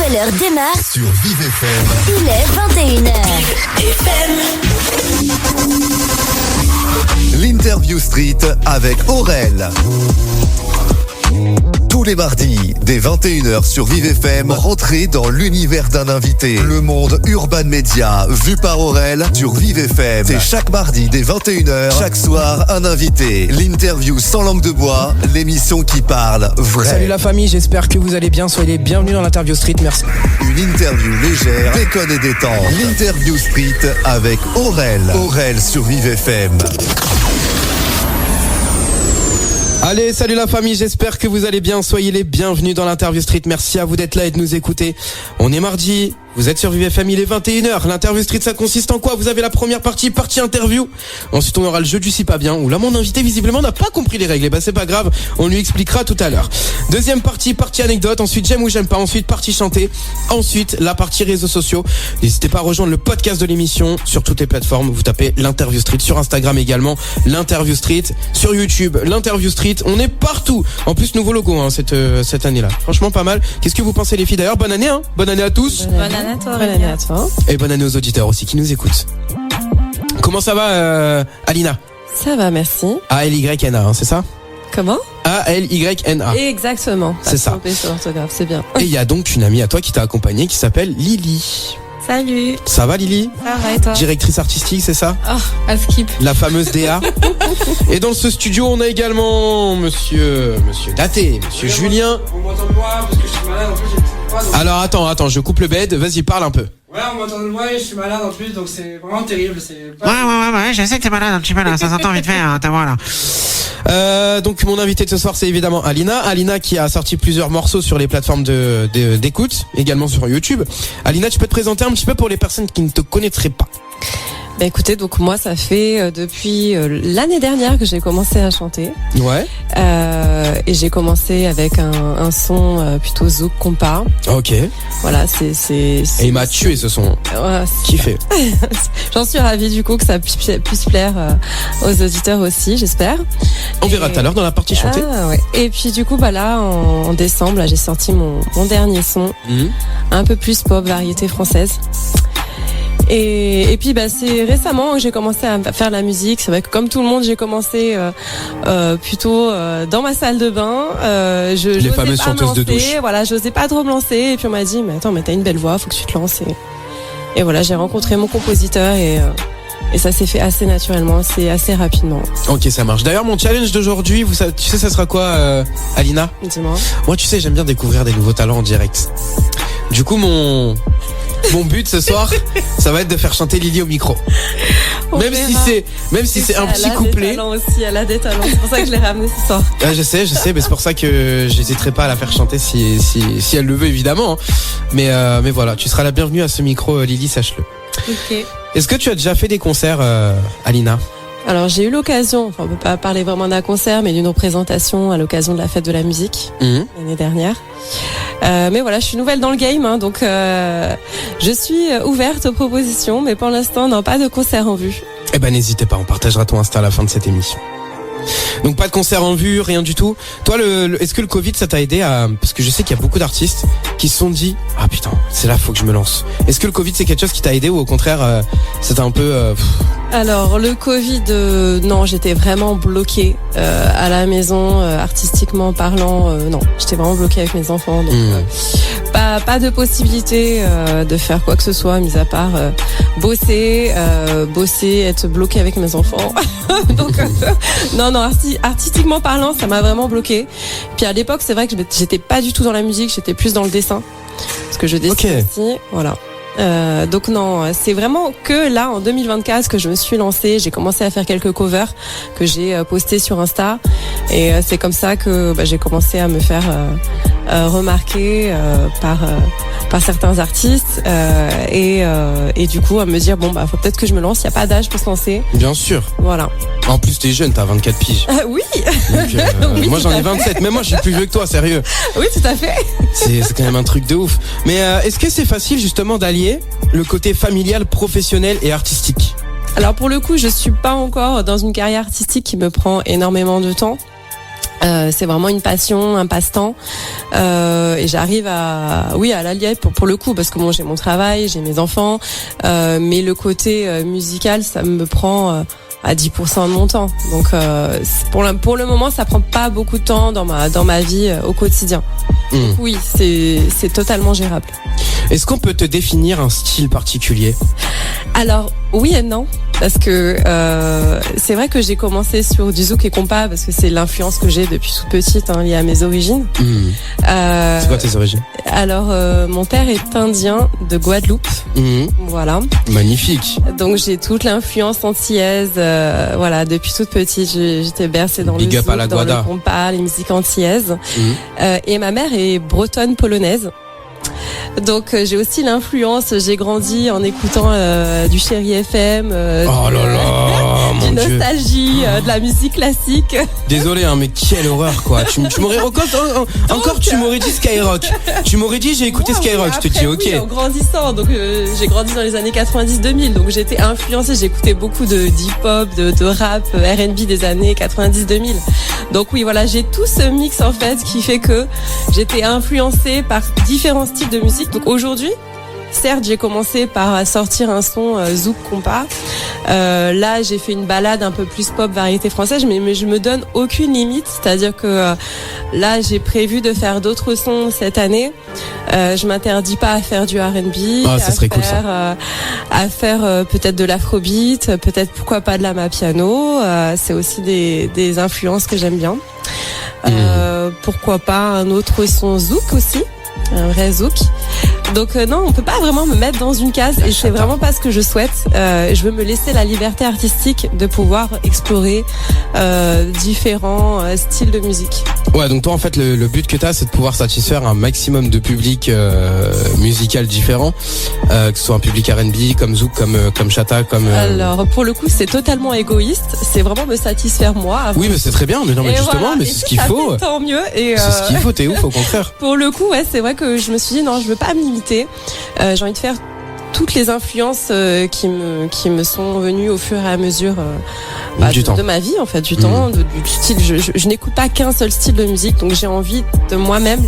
nouvelle heure démarre sur Vive FM. Il est 21h. L'Interview Street avec Aurel. Tous les mardis, dès 21h sur Vive FM, rentrez dans l'univers d'un invité. Le monde Urban Media, vu par Aurel sur Vive FM. C'est chaque mardi dès 21h, chaque soir, un invité. L'interview sans langue de bois, l'émission qui parle vrai. Salut la famille, j'espère que vous allez bien. Soyez les bienvenus dans l'Interview Street, merci. Une interview légère, déconne et détente. L'Interview Street avec Aurel. Aurel sur Vive FM. Allez, salut la famille, j'espère que vous allez bien. Soyez les bienvenus dans l'Interview Street. Merci à vous d'être là et de nous écouter. On est mardi, vous êtes sur Vive FM, il est 21h. L'Interview Street, ça consiste en quoi? Vous avez la première partie interview. Ensuite, on aura le jeu du si pas bien, où là, mon invité, visiblement, n'a pas compris les règles. Et bah, c'est pas grave, on lui expliquera tout à l'heure. Deuxième partie anecdote. Ensuite, j'aime ou j'aime pas. Ensuite, partie chantée. Ensuite, la partie réseaux sociaux. N'hésitez pas à rejoindre le podcast de l'émission sur toutes les plateformes. Vous tapez l'Interview Street sur Instagram également. L'Interview Street sur YouTube. L'Interview Street. On est partout. En plus, nouveau logo, cette année-là. Franchement, pas mal. Qu'est-ce que vous pensez, les filles? D'ailleurs, bonne année, hein. Bonne année à tous. Bonne année à toi. Bonne année à toi. Et bonne année aux auditeurs aussi qui nous écoutent. Comment ça va, Alina? Ça va, merci. A-L-Y-N-A, hein, c'est ça? Comment? A-L-Y-N-A. Exactement. C'est ça. Sur l'orthographe, c'est bien. Et il y a donc une amie à toi qui t'a accompagnée qui s'appelle Lily. Salut. Ça va, Lily? Ça va et toi? Directrice artistique, c'est ça? Oh, à skip. La fameuse DA. Et dans ce studio, on a également monsieur Daté, monsieur Julien. On m'entend de moi parce que je suis malade en plus, j'ai pas donc... Alors attends, je coupe le bed, vas-y, parle un peu. Ouais, on m'entend de moi et je suis malade en plus, donc c'est vraiment terrible. C'est pas... Ouais, je sais que t'es malade un petit peu là, ça s'entend vite fait, hein, ta voix là. Donc mon invité de ce soir, c'est évidemment Alina qui a sorti plusieurs morceaux sur les plateformes d'écoute, également sur YouTube. Alina, tu peux te présenter un petit peu pour les personnes qui ne te connaîtraient pas? Bah écoutez, donc moi ça fait depuis l'année dernière que j'ai commencé à chanter. Ouais. Et j'ai commencé avec un son plutôt zouk compas. Ok. Voilà, c'est. Et il m'a tué ce son. Ouais, kiffé. J'en suis ravie du coup que ça puisse plaire aux auditeurs aussi, j'espère. On verra tout à l'heure dans la partie chantée. Ah ouais. Et puis du coup bah là en décembre, là, j'ai sorti mon dernier son, un peu plus pop, variété française. Et puis bah c'est récemment que j'ai commencé à faire la musique. C'est vrai que comme tout le monde, j'ai commencé plutôt dans ma salle de bain. Les fameuses chanteuses de douche. Voilà, j'osais pas trop me lancer. Et puis on m'a dit mais attends, mais t'as une belle voix, faut que tu te lances. Et voilà, j'ai rencontré mon compositeur et ça s'est fait assez naturellement, c'est assez rapidement. Ok, ça marche. D'ailleurs, mon challenge d'aujourd'hui, tu sais, ça sera quoi, Alina? Dis-moi. Moi, tu sais, j'aime bien découvrir des nouveaux talents en direct. Du coup, mon but ce soir, ça va être de faire chanter Lily au micro. Même si c'est un petit couplet. Elle a des talents, c'est pour ça que je l'ai ramené ce soir. Ah, je sais, mais c'est pour ça que j'hésiterai pas à la faire chanter si elle le veut, évidemment. Mais voilà, tu seras la bienvenue à ce micro, Lily, sache-le. Ok. Est-ce que tu as déjà fait des concerts, Alina? Alors j'ai eu l'occasion, on peut pas parler vraiment d'un concert, mais d'une représentation à l'occasion de la fête de la musique l'année dernière. Mais voilà, je suis nouvelle dans le game, hein, donc je suis ouverte aux propositions, mais pour l'instant, non, pas de concert en vue. Eh ben n'hésitez pas, on partagera ton Insta à la fin de cette émission. Donc pas de concert en vue, rien du tout. Toi, est-ce que le Covid, ça t'a aidé à... Parce que je sais qu'il y a beaucoup d'artistes qui se sont dit « Ah putain, c'est là, faut que je me lance ». Est-ce que le Covid, c'est quelque chose qui t'a aidé ou au contraire, c'était un peu... Alors le Covid, non, j'étais vraiment bloquée à la maison, artistiquement parlant, non, j'étais vraiment bloquée avec mes enfants, donc pas de possibilité de faire quoi que ce soit, mis à part bosser, être bloquée avec mes enfants. Donc non, artistiquement parlant, ça m'a vraiment bloquée. Puis à l'époque, c'est vrai que j'étais pas du tout dans la musique, j'étais plus dans le dessin, parce que je dessine aussi, voilà. Donc non, c'est vraiment que là en 2024 que je me suis lancée. J'ai commencé à faire quelques covers que j'ai postés sur Insta et c'est comme ça que j'ai commencé à me faire remarquer par certains artistes et du coup à me dire faut peut-être que je me lance. Il y a pas d'âge pour se lancer. Bien sûr. Voilà. En plus t'es jeune, t'as 24 piges. Oui. Donc, oui. Moi j'en ai 27, mais moi je suis plus vieux que toi, sérieux. Oui, tout à fait. C'est quand même un truc de ouf. Mais est-ce que c'est facile justement d'allier le côté familial, professionnel et artistique? Alors pour le coup, je suis pas encore dans une carrière artistique qui me prend énormément de temps. C'est vraiment une passion, un passe-temps, et j'arrive à l'allier pour le coup, parce que bon, j'ai mon travail, j'ai mes enfants, mais le côté musical, ça me prend à 10% de mon temps. Donc pour le moment, ça prend pas beaucoup de temps dans ma vie au quotidien. Donc, oui, c'est totalement gérable. Est-ce qu'on peut te définir un style particulier? Alors oui et non, parce que c'est vrai que j'ai commencé sur du zouk et compas parce que c'est l'influence que j'ai depuis toute petite, liée à mes origines. C'est quoi tes origines? Alors mon père est indien de Guadeloupe, voilà. Magnifique. Donc j'ai toute l'influence antillaise, voilà, depuis toute petite j'étais bercée dans Big le up zouk, à la dans Guada. le compas, les musiques antillaises. Et ma mère est bretonne polonaise. Donc j'ai aussi l'influence, j'ai grandi en écoutant du Chéri FM, Oh là là, mon du Dieu. nostalgie, de la musique classique. Désolé, mais quelle horreur, quoi. Tu m'aurais encore, tu m'aurais dit Skyrock. Tu m'aurais dit j'ai écouté Wow, Skyrock. Je te après, dis ok. Oui, en grandissant, donc j'ai grandi dans les années 90-2000, donc j'étais influencée, j'écoutais beaucoup de hip-hop, de rap, R&B des années 90-2000. Donc oui, voilà, j'ai tout ce mix en fait qui fait que j'étais influencée par différents styles de musique. Donc aujourd'hui, certes, j'ai commencé par sortir un son zouk compas. Là, j'ai fait une balade un peu plus pop variété française, mais je me donne aucune limite. C'est-à-dire que là, j'ai prévu de faire d'autres sons cette année. Je m'interdis pas à faire du R&B, Ça serait cool, ça. à faire peut-être de l'afrobeat, peut-être pourquoi pas de l'amapiano. C'est aussi des influences que j'aime bien. Pourquoi pas un autre son zouk aussi, un vrai zouk. Donc non, on peut pas vraiment me mettre dans une case et c'est vraiment pas ce que je souhaite. Je veux me laisser la liberté artistique de pouvoir explorer différents styles de musique. Ouais, donc toi en fait le but que t'as, c'est de pouvoir satisfaire un maximum de publics musical différents, que ce soit un public R&B, comme zouk, comme chata, comme. Alors pour le coup, c'est totalement égoïste. C'est vraiment me satisfaire moi. Oui, mais c'est très bien. Mais non, mais Et justement, voilà. mais Et c'est ce si qu'il ça faut. fait, tant mieux. Et C'est ce qu'il faut. T'es ouf, au contraire. pour le coup, ouais, c'est vrai que je me suis dit non, je veux pas me limiter. J'ai envie de faire toutes les influences qui me sont venues au fur et à mesure Du temps. de ma vie, en fait, du temps, du style. Je n'écoute pas qu'un seul style de musique, donc j'ai envie de moi-même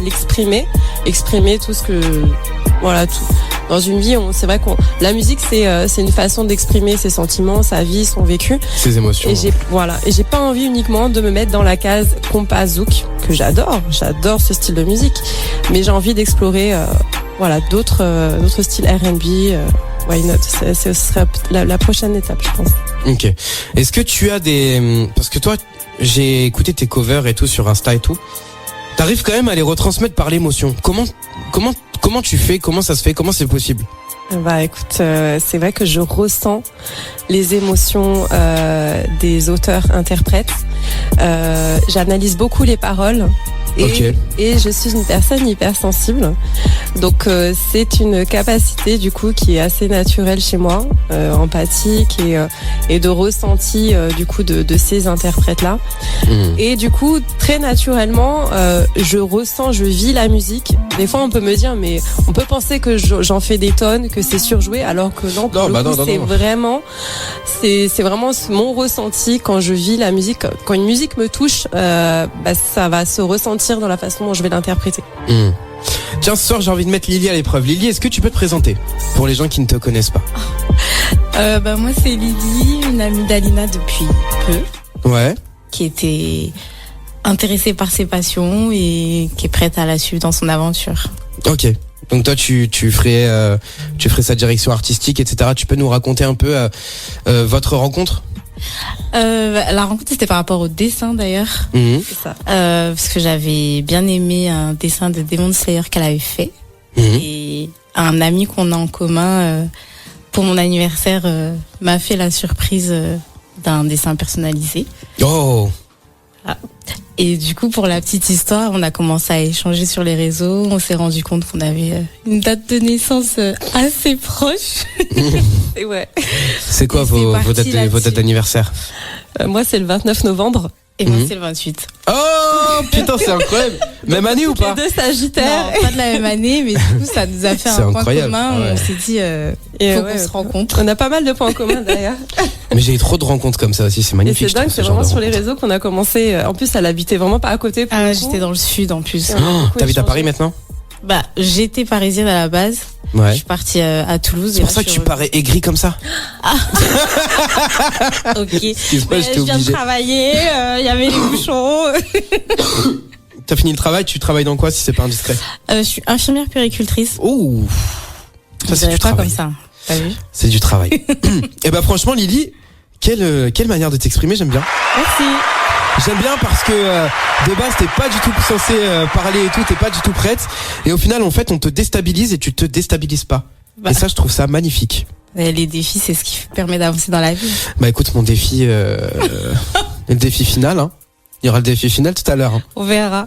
exprimer tout ce que, voilà, tout. Dans une vie, c'est vrai la musique, c'est une façon d'exprimer ses sentiments, sa vie, son vécu. Ses émotions. Et j'ai pas envie uniquement de me mettre dans la case compas zouk, que j'adore ce style de musique, mais j'ai envie d'explorer, d'autres styles R&B, why not? Ce serait la prochaine étape, je pense. Ok. Est-ce que tu as parce que toi, j'ai écouté tes covers et tout sur Insta et tout. T'arrives quand même à les retransmettre par l'émotion. Comment tu fais? Comment ça se fait? Comment c'est possible? Bah écoute, c'est vrai que je ressens les émotions des auteurs-interprètes. J'analyse beaucoup les paroles. Et je suis une personne hypersensible. Donc c'est une capacité du coup qui est assez naturelle chez moi, empathique et de ressenti du coup de ces interprètes-là. Et du coup très naturellement je vis la musique. Des fois on peut me dire mais on peut penser que j'en fais des tonnes, que c'est surjoué, alors que non. C'est vraiment mon ressenti quand je vis la musique. Quand une musique me touche, ça va se ressentir dans la façon dont je vais l'interpréter. Tiens, ce soir j'ai envie de mettre Lily à l'épreuve. Lily, est-ce que tu peux te présenter pour les gens qui ne te connaissent pas? Moi c'est Lily, une amie d'Alina depuis peu. Ouais. Qui était intéressée par ses passions et qui est prête à la suivre dans son aventure. Ok. Donc toi tu ferais sa direction artistique, etc. Tu peux nous raconter un peu votre rencontre? La rencontre c'était par rapport au dessin d'ailleurs. C'est ça. Parce que j'avais bien aimé un dessin de Demon Slayer qu'elle avait fait. Et un ami qu'on a en commun pour mon anniversaire m'a fait la surprise d'un dessin personnalisé. Oh. Et du coup, pour la petite histoire, on a commencé à échanger sur les réseaux. On s'est rendu compte qu'on avait une date de naissance assez proche. Et ouais. C'est quoi vos dates d'anniversaire? Moi, c'est le 29 novembre. Et moi, c'est le 28. Oh putain, c'est incroyable. Même année ou pas? Les deux Sagittaires. Non, pas de la même année, mais du coup, ça nous a fait un point commun. Ouais. On s'est dit, faut qu'on se rencontre. On a pas mal de points communs d'ailleurs. Mais j'ai eu trop de rencontres comme ça aussi, c'est Et magnifique. c'est dingue, c'est vraiment sur les réseaux qu'on a commencé. En plus, elle habitait vraiment pas à côté. pour le coup. J'étais dans le sud en plus. T'habites à Paris maintenant? Bah, j'étais parisienne à la base. Je Ouais. suis partie à Toulouse. C'est pour ça que tu parais aigri comme ça. Ok. Excuse-moi, Mais j'étais je viens de obligé. travailler, il y avait les bouchons. T'as fini le travail, tu travailles dans quoi si c'est pas indiscret? Je suis infirmière puéricultrice. Ouh. Ça, c'est du pas travail. comme ça. T'as vu? C'est du travail. Et bah franchement Lily, quelle manière de t'exprimer, j'aime bien. Merci. J'aime bien parce que de base t'es pas du tout censé parler et tout, t'es pas du tout prête. Et au final en fait on te déstabilise et tu te déstabilises pas. Bah. Et ça je trouve ça magnifique. Les défis, c'est ce qui permet d'avancer dans la vie. Bah écoute mon défi, le défi final. Hein. Il y aura le défi final tout à l'heure. Hein. On verra.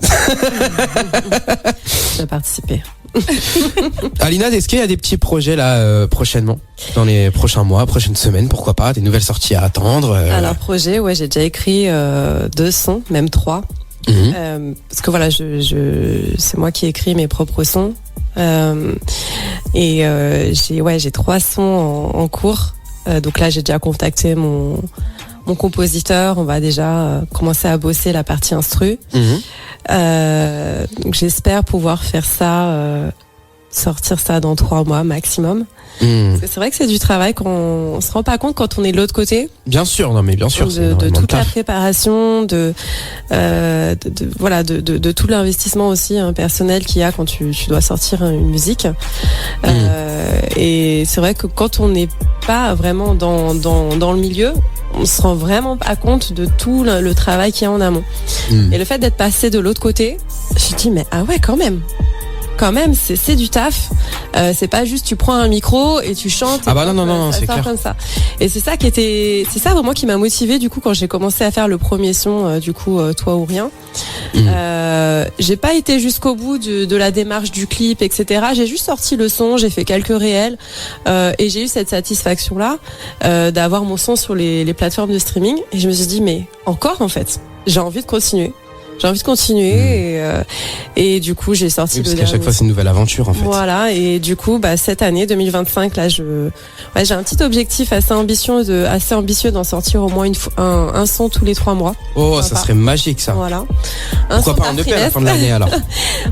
Je vais participer. Alina, est-ce qu'il y a des petits projets là prochainement, dans les prochains mois, prochaines semaines, pourquoi pas, des nouvelles sorties à attendre Alors projet, ouais, j'ai déjà écrit 2 sons, même 3. Parce que voilà, c'est moi qui écris mes propres sons. J'ai 3 sons en cours. Donc là, j'ai déjà contacté mon compositeur. On va déjà commencer à bosser la partie instru. Donc j'espère pouvoir faire ça, sortir ça dans 3 mois maximum. Parce que c'est vrai que c'est du travail qu'on se rend pas compte quand on est de l'autre côté. Bien sûr, non mais bien sûr. De toute la préparation, de tout l'investissement aussi personnel qu'il y a quand tu dois sortir une musique. Et c'est vrai que quand on n'est pas vraiment dans le milieu, on se rend vraiment pas compte de tout le travail qu'il y a en amont. Et le fait d'être passé de l'autre côté, je me dis mais ah ouais quand même c'est du taf. C'est pas juste tu prends un micro et tu chantes. Ah bah non, c'est clair. Comme ça. Et c'est ça vraiment qui m'a motivée du coup quand j'ai commencé à faire le premier son Toi ou rien. J'ai pas été jusqu'au bout de la démarche du clip, etc. J'ai juste sorti le son, j'ai fait quelques réels et j'ai eu cette satisfaction là d'avoir mon son sur les plateformes de streaming. Et je me suis dit mais encore en fait, j'ai envie de continuer. Et du coup j'ai sorti parce qu'à chaque fois c'est une nouvelle aventure en fait. Voilà, et du coup cette année 2025 là j'ai un petit objectif assez ambitieux d'en sortir au moins un son tous les 3 mois. Oh, ça serait magique ça. Voilà. Pourquoi pas un EP à la fin de l'année alors.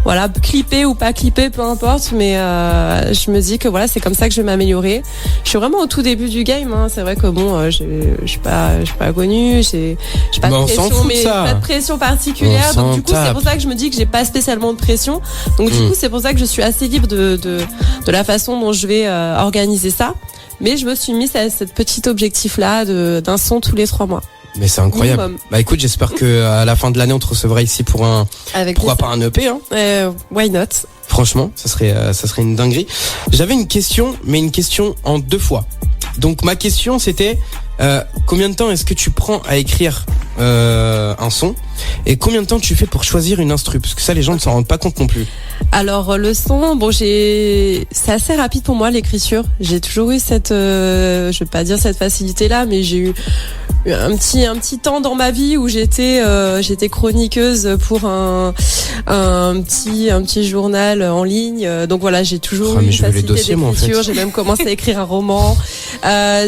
Voilà, clippé ou pas clippé, peu importe, mais je me dis que voilà, c'est comme ça que je vais m'améliorer. Je suis vraiment au tout début du game, hein. C'est vrai que bon, je suis pas connue, j'ai pas de pression, pas de pression particulière. Donc du coup, c'est pour ça que je me dis que j'ai pas spécialement de pression. Donc du coup, c'est pour ça que je suis assez libre de la façon dont je vais organiser ça. Mais je me suis mis cette petite objectif là d'un son tous les 3 mois. Mais c'est incroyable. Minimum. Bah écoute, j'espère que à la fin de l'année on te recevra ici pour pourquoi pas un EP hein. Why not? Franchement, ça serait une dinguerie. J'avais une question, mais une question en 2 fois. Donc ma question c'était combien de temps est-ce que tu prends à écrire un son et combien de temps tu fais pour choisir une instru, parce que ça les gens ne s'en rendent pas compte non plus. Alors le son, c'est assez rapide pour moi l'écriture. J'ai toujours eu cette, je vais pas dire cette facilité là, mais j'ai eu un petit temps dans ma vie où j'étais chroniqueuse pour un petit journal en ligne. Donc voilà, j'ai toujours eu une facilité d'écriture. En fait. J'ai même commencé à écrire un roman.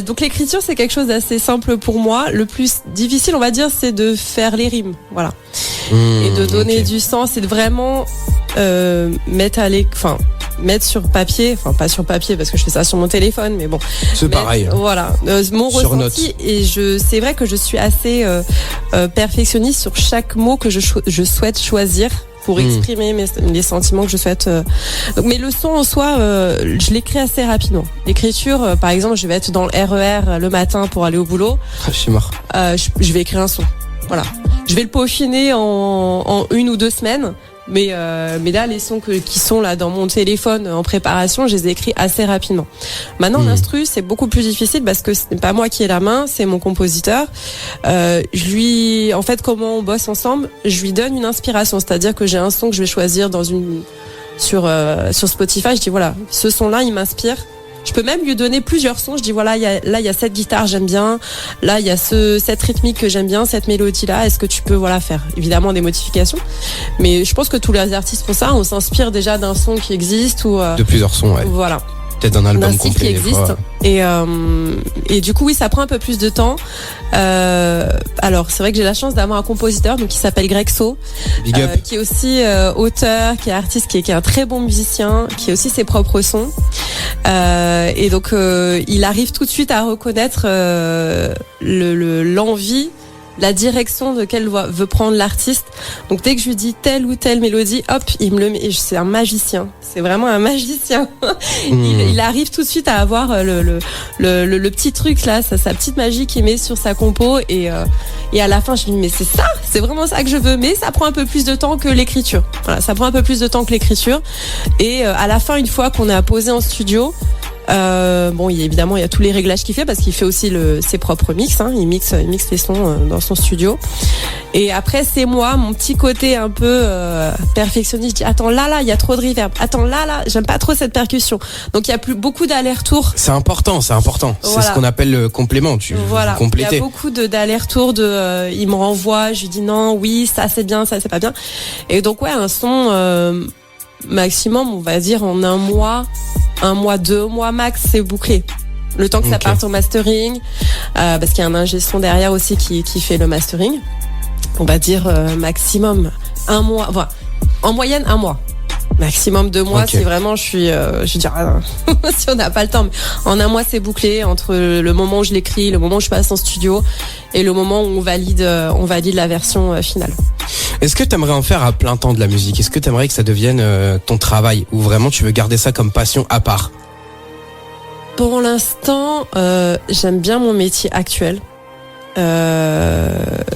Donc l'écriture c'est quelque chose d'assez simple pour moi. Le plus difficile, on va dire, c'est de faire les rimes. Voilà. Et de donner du sens et de vraiment mettre sur papier, enfin pas sur papier parce que je fais ça sur mon téléphone, mais bon. C'est pareil. Voilà, mon ressenti. Et c'est vrai que je suis assez perfectionniste sur chaque mot que je souhaite choisir pour exprimer les sentiments que je souhaite. Donc, mais le son en soi, je l'écris assez rapidement. L'écriture, par exemple, je vais être dans le RER le matin pour aller au boulot. Je suis mort. Je vais écrire un son. Voilà. Je vais le peaufiner en 1 ou 2 semaines. Mais là, les sons qui sont là dans mon téléphone en préparation, je les ai écrits assez rapidement. Maintenant, l'instru, c'est beaucoup plus difficile parce que ce n'est pas moi qui ai la main, c'est mon compositeur. En fait, comment on bosse ensemble, je lui donne une inspiration, c'est-à-dire que j'ai un son que je vais choisir sur Spotify. Je dis voilà, ce son-là, il m'inspire. Je peux même lui donner plusieurs sons. Je dis voilà, il y a cette guitare, j'aime bien. Là, il y a cette rythmique que j'aime bien, cette mélodie-là. Est-ce que tu peux faire évidemment des modifications? Mais je pense que tous les artistes font ça. On s'inspire déjà d'un son qui existe ou de plusieurs sons. Ouais. Voilà. Peut-être un album d'un style complet qui existe. Et du coup, oui, ça prend un peu plus de temps. Alors, c'est vrai que j'ai la chance d'avoir un compositeur donc qui s'appelle Greg So, Big up. qui est aussi auteur, qui est artiste, qui est un très bon musicien, qui a aussi ses propres sons. Et donc, il arrive tout de suite à reconnaître l'envie, la direction de quelle veut prendre l'artiste. Donc dès que je lui dis telle ou telle mélodie, hop, il me le met. C'est un magicien. C'est vraiment un magicien. Il arrive tout de suite à avoir le petit truc là, sa petite magie qu'il met sur sa compo et à la fin je lui dis mais c'est vraiment ça que je veux, mais ça prend un peu plus de temps que l'écriture. Voilà, ça prend un peu plus de temps que l'écriture. Et à la fin, une fois qu'on est posé en studio, évidemment il y a tous les réglages qu'il fait parce qu'il fait aussi ses propres mix, hein. Il mixe les sons dans son studio. Et après c'est moi, mon petit côté un peu perfectionniste, je dis attends là il y a trop de reverb, attends là j'aime pas trop cette percussion. Donc il y a plus beaucoup d'allers-retours. C'est important. Voilà. C'est ce qu'on appelle le complément. Voilà. Compléter. Il y a beaucoup d'allers-retours il me renvoie, je lui dis non, oui, ça c'est bien, ça c'est pas bien. Et donc ouais, un son maximum, on va dire en 1 mois, 2 mois max, c'est bouclé. Le temps que ça parte au mastering, parce qu'il y a un ingé son derrière aussi qui fait le mastering. On va dire maximum 1 mois, voilà. En moyenne 1 mois. Maximum 2 mois, si vraiment je dis si on n'a pas le temps. Mais en 1 mois, c'est bouclé entre le moment où je l'écris, le moment où je passe en studio et le moment où on valide la version finale. Est-ce que tu aimerais en faire à plein temps de la musique? Est-ce que tu aimerais que ça devienne ton travail ou vraiment tu veux garder ça comme passion à part? Pour l'instant, j'aime bien mon métier actuel.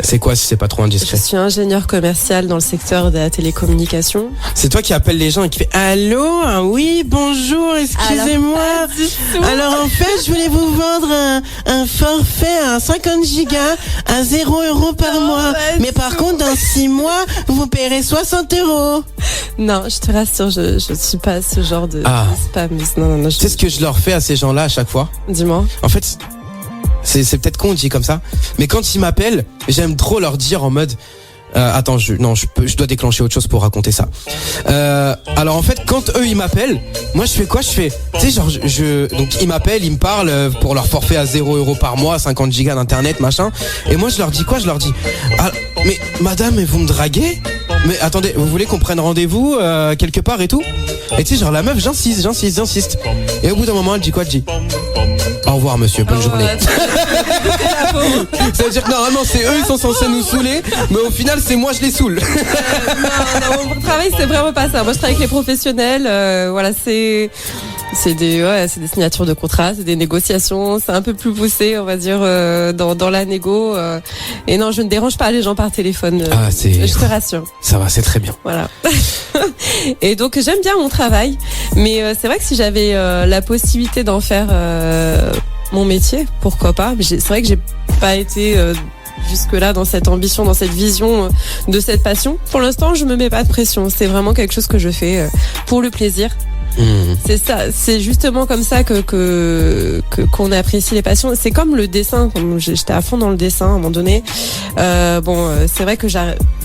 C'est quoi si c'est pas trop indiscret? Je suis ingénieur commercial dans le secteur de la télécommunication. C'est toi qui appelles les gens et qui fait allô, oui, bonjour, excusez-moi. Alors en fait, je voulais vous vendre un forfait à 50 gigas à 0 € par mois. Mais par contre, dans 6 mois, vous paierez 60 €. Non, je te rassure, je suis pas ce genre de spam. Non. Tu sais ce que je leur fais à ces gens-là à chaque fois? Dis-moi. En fait, c'est peut-être con, on dit comme ça, mais quand ils m'appellent, j'aime trop leur dire en mode attends, je dois déclencher autre chose pour raconter ça. Alors en fait, quand eux ils m'appellent, moi je fais quoi? Je fais, tu sais, genre donc ils m'appellent, ils me parlent pour leur forfait à 0 € par mois, 50 gigas d'internet, machin. Et moi je leur dis quoi? Je leur dis mais madame, mais vous me draguez? Mais attendez, vous voulez qu'on prenne rendez-vous quelque part et tout? Et tu sais, genre la meuf, j'insiste. Et au bout d'un moment, elle dit quoi? Elle dit au revoir monsieur, bonne journée. Ça veut dire que normalement c'est eux, ils sont censés nous saouler, mais au final c'est moi je les saoule. Non, mon travail c'est vraiment pas ça. Moi je travaille avec les professionnels, voilà, c'est des signatures de contrats, c'est des négociations, c'est un peu plus poussé, on va dire, dans la négo. Et non, je ne dérange pas les gens par téléphone. Je te rassure. Ça va, c'est très bien. Voilà. Et donc j'aime bien mon travail, mais c'est vrai que si j'avais la possibilité d'en faire mon métier, pourquoi pas. C'est vrai que j'ai pas été jusque-là dans cette ambition, dans cette vision de cette passion. Pour l'instant, je me mets pas de pression. C'est vraiment quelque chose que je fais pour le plaisir. C'est ça, c'est justement comme ça qu'on apprécie les passions. C'est comme le dessin, comme j'étais à fond dans le dessin à un moment donné. C'est vrai que je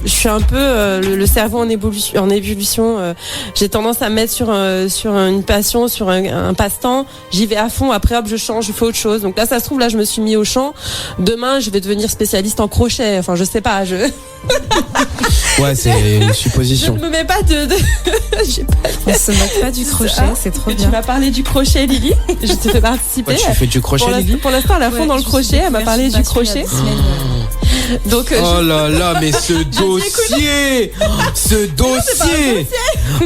suis un peu le cerveau en ébullition. J'ai tendance à me mettre sur une passion, sur un passe-temps. J'y vais à fond. Après, hop, je change, je fais autre chose. Donc là, ça se trouve, là, je me suis mis au chant. Demain, je vais devenir spécialiste en crochet. Enfin, je sais pas. Ouais, c'est une supposition. Je ne me mets pas On se moque pas du crochet, c'est trop bien. Tu m'as parlé du crochet, Lily. Je te fais participer. Ouais, tu fais du crochet, Lily? Pour l'instant, elle a fond dans le crochet. Elle m'a parlé du crochet. Donc, oh là là, mais ce dossier,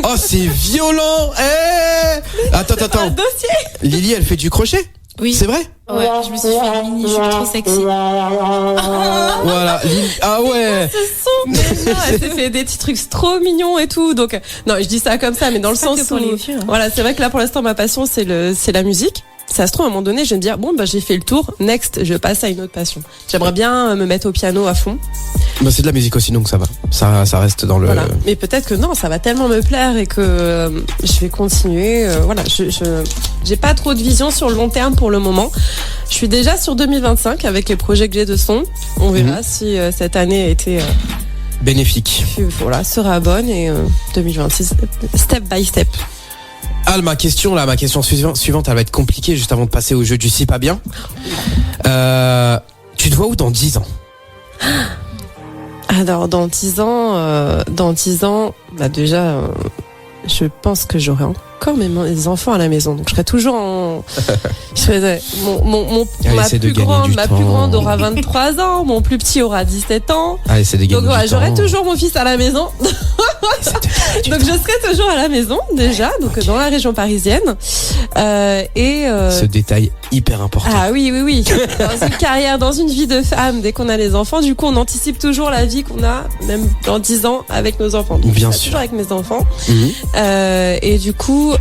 oh c'est violent. Attends. Lily, elle fait du crochet? Oui. C'est vrai? Ouais, je me suis fait une mini-jupe trop sexy. Voilà, Lily, ah ouais. Mais non, elle s'est fait des petits trucs trop mignons et tout. Donc, non, je dis ça comme ça, mais dans le sens où, voilà, c'est vrai que là, pour l'instant, ma passion, c'est la musique. Ça se trouve, à un moment donné, je vais me dire, j'ai fait le tour, next, je passe à une autre passion. J'aimerais bien me mettre au piano à fond. C'est de la musique aussi, donc ça va. Ça reste dans le... Voilà. Mais peut-être que non, ça va tellement me plaire et que je vais continuer. Voilà, j'ai pas trop de vision sur le long terme pour le moment. Je suis déjà sur 2025 avec les projets que j'ai de son. On verra si cette année a été... bénéfique. Voilà, sera bonne et 2026, step by step. ma question suivante, elle va être compliquée juste avant de passer au jeu du si pas bien. Tu te vois où dans 10 ans? Alors dans 10 ans, bah déjà, je pense que j'aurai encore mes enfants à la maison, donc je serai toujours en. Ma plus grande aura 23 ans, mon plus petit aura 17 ans. Allez, c'est de gagner donc voilà, du temps. j'aurai toujours mon fils à la maison. Donc je serai toujours à la maison déjà, donc dans la région parisienne. Ce détail hyper important. Ah oui. Dans une carrière, dans une vie de femme, dès qu'on a les enfants, du coup on anticipe toujours la vie qu'on a, même dans 10 ans avec nos enfants. Donc, bien sûr. sûr. Toujours avec mes enfants. Mm-hmm. Et du coup,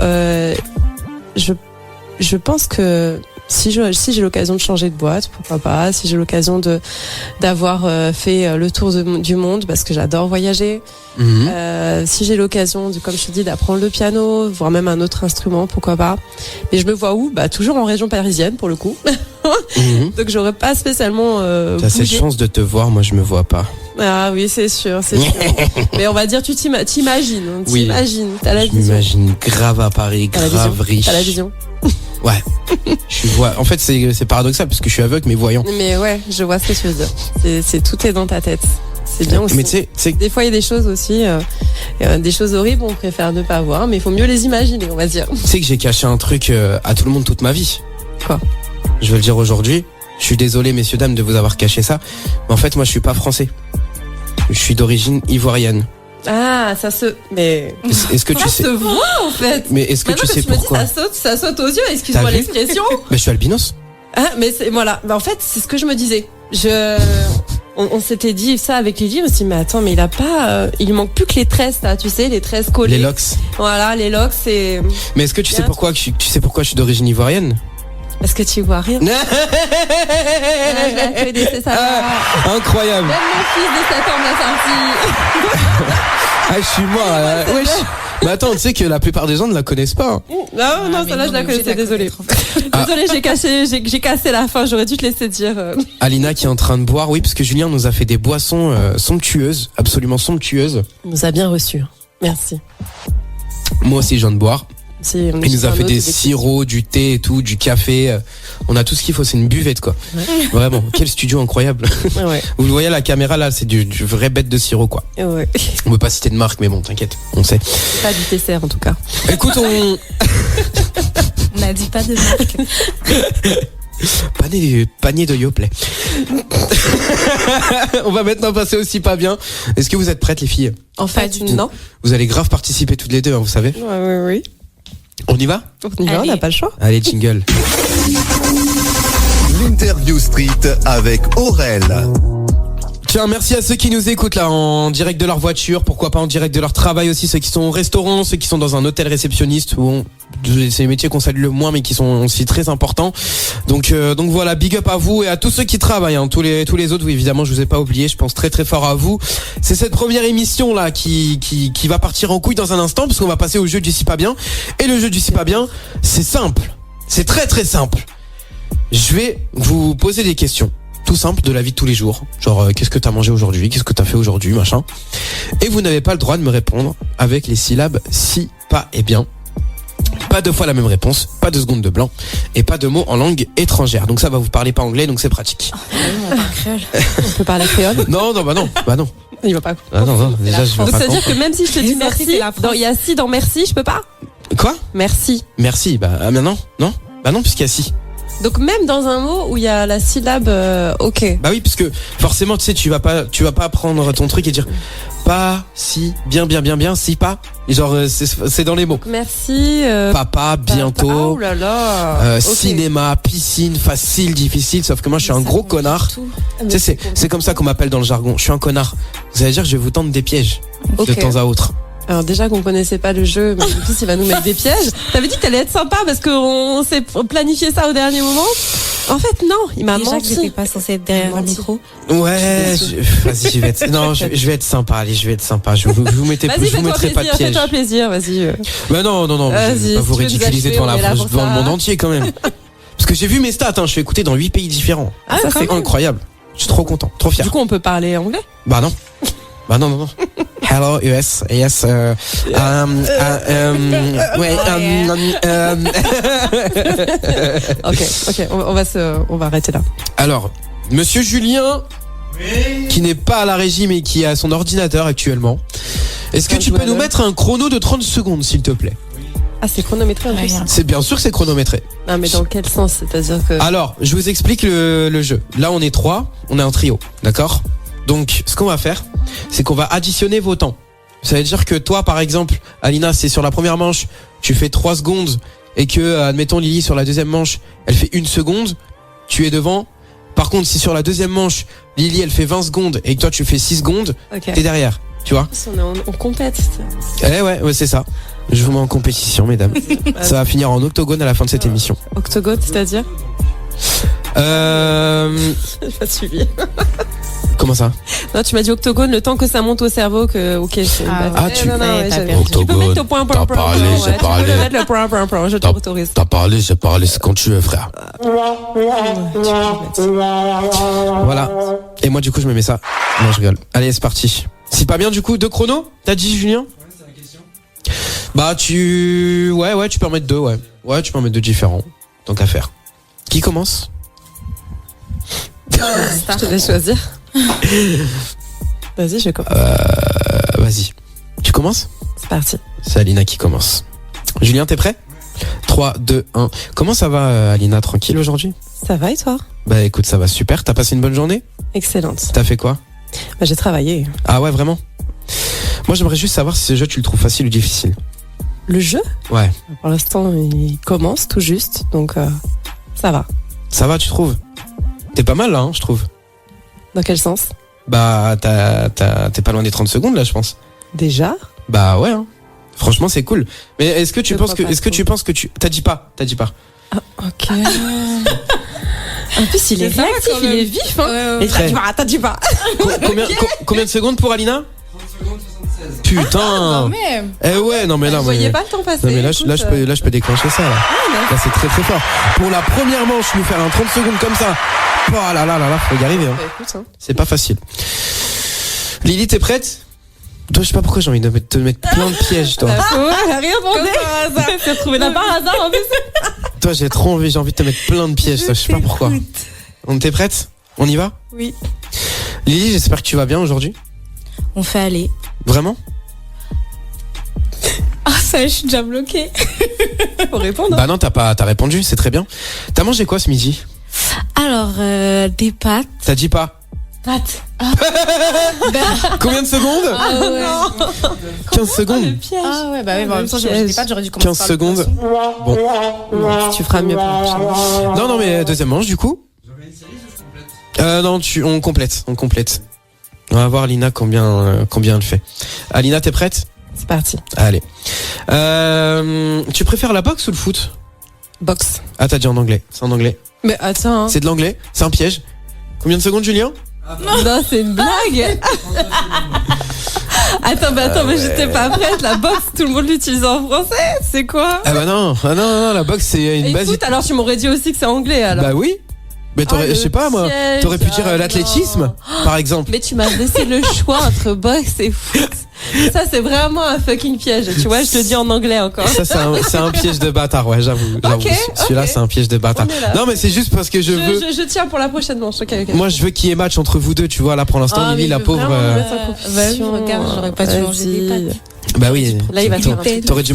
je pense que si j'ai l'occasion de changer de boîte, pourquoi pas. Si j'ai l'occasion d'avoir fait le tour du monde, parce que j'adore voyager. Si j'ai l'occasion comme je te dis, d'apprendre le piano, voire même un autre instrument, pourquoi pas. Mais je me vois où? Bah toujours en région parisienne pour le coup. Donc j'aurais pas spécialement. T'as cette chance de te voir, moi je me vois pas. Ah oui, c'est sûr. Mais on va dire, tu t'imagines. Oui. T'as la vision. Je m'imagine grave à Paris, grave riche. T'as la vision. Ouais. En fait, c'est paradoxal parce que je suis aveugle mais voyant. Mais ouais, je vois ce que tu veux dire. Tout est dans ta tête. C'est bien aussi. Mais tu sais, des fois il y a des choses aussi, des choses horribles, on préfère ne pas voir, mais il faut mieux les imaginer, on va dire. Tu sais que j'ai caché un truc à tout le monde toute ma vie. Quoi? Je vais le dire aujourd'hui. Je suis désolé, messieurs, dames, de vous avoir caché ça. Mais en fait, moi, je suis pas français. Je suis d'origine ivoirienne. Ah, mais. Est-ce que tu sais? Ça se voit, en fait. Mais est-ce que tu sais pourquoi? Ça saute aux yeux, excuse-moi l'expression. Mais je suis albinos. Ah, mais voilà. Bah, en fait, c'est ce que je me disais. On s'était dit ça avec Lily, on s'est dit, mais attends, mais il a pas, il manque plus que les tresses, là, tu sais, les tresses collées. Les locks. Voilà, les locks, c'est. Mais est-ce que tu sais pourquoi je suis d'origine ivoirienne? Parce que tu vois rien. Incroyable. Même mon fils de 7 ans m'a sorti. Ah, je suis mort. Wesh. Mais attends, tu sais que la plupart des gens ne la connaissent pas. Non, celle-là, je la connaissais, désolée. Désolée, j'ai cassé la fin, j'aurais dû te laisser dire. Alina qui est en train de boire, oui, parce que Julien nous a fait des boissons somptueuses, absolument somptueuses. Il nous a bien reçus. Merci. Moi aussi, je viens de boire. Il nous a fait des sirops, du thé et tout, du café. On a tout ce qu'il faut, c'est une buvette quoi. Ouais. Vraiment, quel studio incroyable. Ouais. Vous le voyez à la caméra là, c'est du vrai bête de sirop quoi. Ouais. On veut pas citer de marque mais bon, t'inquiète, on sait. Pas du dessert en tout cas. Écoute, on n'a dit pas de marque. Panier de Yoplait. On va maintenant passer aussi pas bien. Est-ce que vous êtes prêtes les filles? En fait, non. Vous allez grave participer toutes les deux, hein, vous savez. Oui. On y va? On n'a pas le choix. Allez, jingle. L'Interview Street avec Aurel. Tiens, merci à ceux qui nous écoutent là en direct de leur voiture, pourquoi pas en direct de leur travail aussi, ceux qui sont au restaurant, ceux qui sont dans un hôtel réceptionniste, c'est les métiers qu'on salue le moins mais qui sont aussi très importants. Donc voilà, big up à vous et à tous ceux qui travaillent, hein, tous les autres, oui, évidemment, je vous ai pas oublié, je pense très très fort à vous. C'est cette première émission là qui va partir en couille dans un instant parce qu'on va passer au jeu du si pas bien. Et le jeu du si pas bien, c'est simple. C'est très très simple. Je vais vous poser des questions. Tout simple de la vie de tous les jours. Genre, qu'est-ce que t'as mangé aujourd'hui? Qu'est-ce que t'as fait aujourd'hui? Machin. Et vous n'avez pas le droit de me répondre avec les syllabes si, pas et bien. Pas deux fois la même réponse, pas de secondes de blanc et pas de mots en langue étrangère. Donc ça va, vous parlez pas anglais, donc c'est pratique. On peut parler créole? Non, bah non. Il va pas. Ah non, déjà je vais pas. Donc ça veut dire que même si je te dis merci, il y a si dans merci, je peux pas? Quoi? Merci. Merci, bah non. Bah non, puisqu'il y a si. Donc même dans un mot où il y a la syllabe ok. Bah oui, parce que forcément tu sais tu vas pas prendre ton truc et dire pas, si, bien, si pas. Et genre c'est dans les mots. Merci. Papa, bientôt. Oh là là. Okay. Cinéma, piscine, facile, difficile. Sauf que moi je suis un gros connard. Tu sais c'est comme ça qu'on m'appelle dans le jargon. Je suis un connard. Vous allez dire que je vais vous tendre des pièges de temps à autre. Alors déjà qu'on connaissait pas le jeu, mais en plus il va nous mettre des pièges. T'avais dit que t'allais être sympa parce qu'on s'est planifié ça au dernier moment. En fait non, il m'a menti. Déjà que j'étais pas censée être derrière un micro. Ouais, vas-y, je vais être sympa. Allez, je vais être sympa. Je vous mettrai pas de piège. Fais-toi plaisir, vas-y. Bah non, je vais pas vous ridiculiser devant le monde entier quand même. Parce que j'ai vu mes stats, hein, je suis écouté dans 8 pays différents. Ah, ça c'est incroyable. Je suis trop content, trop fier. Du coup, on peut parler anglais? Bah non. Bah non. Hello US, yes. Ok, on va arrêter là. Alors, Monsieur Julien, qui n'est pas à la régie mais qui a son ordinateur actuellement. Est-ce que tu peux nous mettre un chrono de 30 secondes, s'il te plaît? Ah, c'est chronométré en plus. C'est bien sûr que c'est chronométré. Non, mais dans quel sens? C'est-à-dire que... Alors, je vous explique le jeu. Là, on est 3, on est en trio, d'accord? Donc, ce qu'on va faire, c'est qu'on va additionner vos temps. Ça veut dire que toi, par exemple, Alina, c'est sur la première manche, tu fais 3 secondes, et que, admettons, Lily, sur la deuxième manche, elle fait 1 seconde, tu es devant. Par contre, si sur la deuxième manche, Lily, elle fait 20 secondes, et que toi, tu fais 6 secondes, t'es derrière, tu vois? On compète. Ouais, c'est ça. Je vous mets en compétition, mesdames. Ça va finir en octogone à la fin de cette émission. Octogone, c'est-à-dire? J'ai pas suivi. Comment ça? Non, tu m'as dit octogone, le temps que ça monte au cerveau que... Ok, c'est une bataille. tu... Non, octogone, tu peux mettre le point, t'as parlé, j'ai parlé. Tu peux mettre le point, je t'autorise. T'as parlé, j'ai parlé, c'est quand tu veux, frère. Voilà. Et moi, du coup, je me mets ça. Non, je rigole. Allez, c'est parti. C'est pas bien, du coup, 2 chronos? T'as dit, Julien? Ouais, c'est la question. Bah, Ouais, tu peux en mettre 2, ouais. Ouais, tu peux en mettre 2 différents. Tant qu'à faire. Qui commence? Je te laisse choisir. Vas-y, je commence. Vas-y. Tu commences? C'est parti. C'est Alina qui commence. Julien, t'es prêt? 3, 2, 1. Comment ça va, Alina? Tranquille aujourd'hui? Ça va et toi? Bah écoute, ça va super. T'as passé une bonne journée? Excellente. T'as fait quoi? Bah, j'ai travaillé. Ah ouais, vraiment? Moi, j'aimerais juste savoir si ce jeu, tu le trouves facile ou difficile. Le jeu? Ouais. Pour l'instant, il commence tout juste, donc ça va. Ça va, tu trouves? T'es pas mal là, hein, je trouve. Dans quel sens? Bah, t'es pas loin des 30 secondes là, je pense. Déjà? Bah ouais, hein. Franchement, c'est cool. Mais est-ce que tu penses que tu... T'as dit pas. Ah, ok. En plus, il est réactif, il est vif, hein. Et t'as dit pas. Combien de secondes pour Alina? 30 secondes, 76. Putain. Eh ouais, non mais là... Vous voyez pas le temps passer. Non mais là, je peux déclencher ça là. Là, c'est très très fort. Pour la première manche, nous faire un 30 secondes comme ça. Oh là là là là, faut y arriver. Hein. Écoute, hein. C'est pas facile. Lily, t'es prête? Toi, je sais pas pourquoi j'ai envie de te mettre plein de pièges, toi. Elle a rien demandé. Elle s'est trouvée là par hasard en plus. Toi, j'ai envie de te mettre plein de pièges, toi. Je sais pas pourquoi. On t'es prête? On y va? Oui. Lily, j'espère que tu vas bien aujourd'hui. On fait aller. Vraiment? Ah, ça, je suis déjà bloquée. Faut répondre. Bah non, t'as répondu, c'est très bien. T'as mangé quoi ce midi? Alors, des pâtes. T'as dit pas? Pâtes. Combien de secondes? Ah ouais. 15 secondes. Ah ouais, bah oui, en même temps, j'ai mangé des pâtes, j'aurais dû commencer 15 par secondes. Bon. Tu feras mieux pour la prochaine. Non, mais deuxième manche, du coup. Non, on complète. On va voir Lina combien elle fait. Alina, t'es prête? C'est parti. Allez. Tu préfères la boxe ou le foot? Boxe. Ah, t'as dit en anglais. C'est en anglais. Mais attends. C'est de l'anglais. C'est un piège. Combien de secondes, Julien? Non, c'est une blague. Attends, mais j'étais pas prête. La boxe, tout le monde l'utilise en français. C'est quoi? Ah bah non, la boxe c'est une base. Foot, alors tu m'aurais dit aussi que c'est anglais alors. Bah oui. Mais je sais pas moi, t'aurais pu dire l'athlétisme par exemple. Mais tu m'as laissé le choix entre boxe et foot. Ça c'est vraiment un fucking piège. Tu vois, je te dis en anglais encore. Ça c'est un piège de bâtard, ouais, j'avoue. Celui-là c'est un piège de bâtard. Non mais c'est juste parce que je veux. Je tiens pour la prochaine manche. Okay. Moi je veux qu'il y ait match entre vous deux, tu vois. Là pour l'instant Lily la pauvre. Vas-y, regarde, j'aurais pas dû manger des pâtes. Bah oui. Là il va faire un truc. T'aurais dû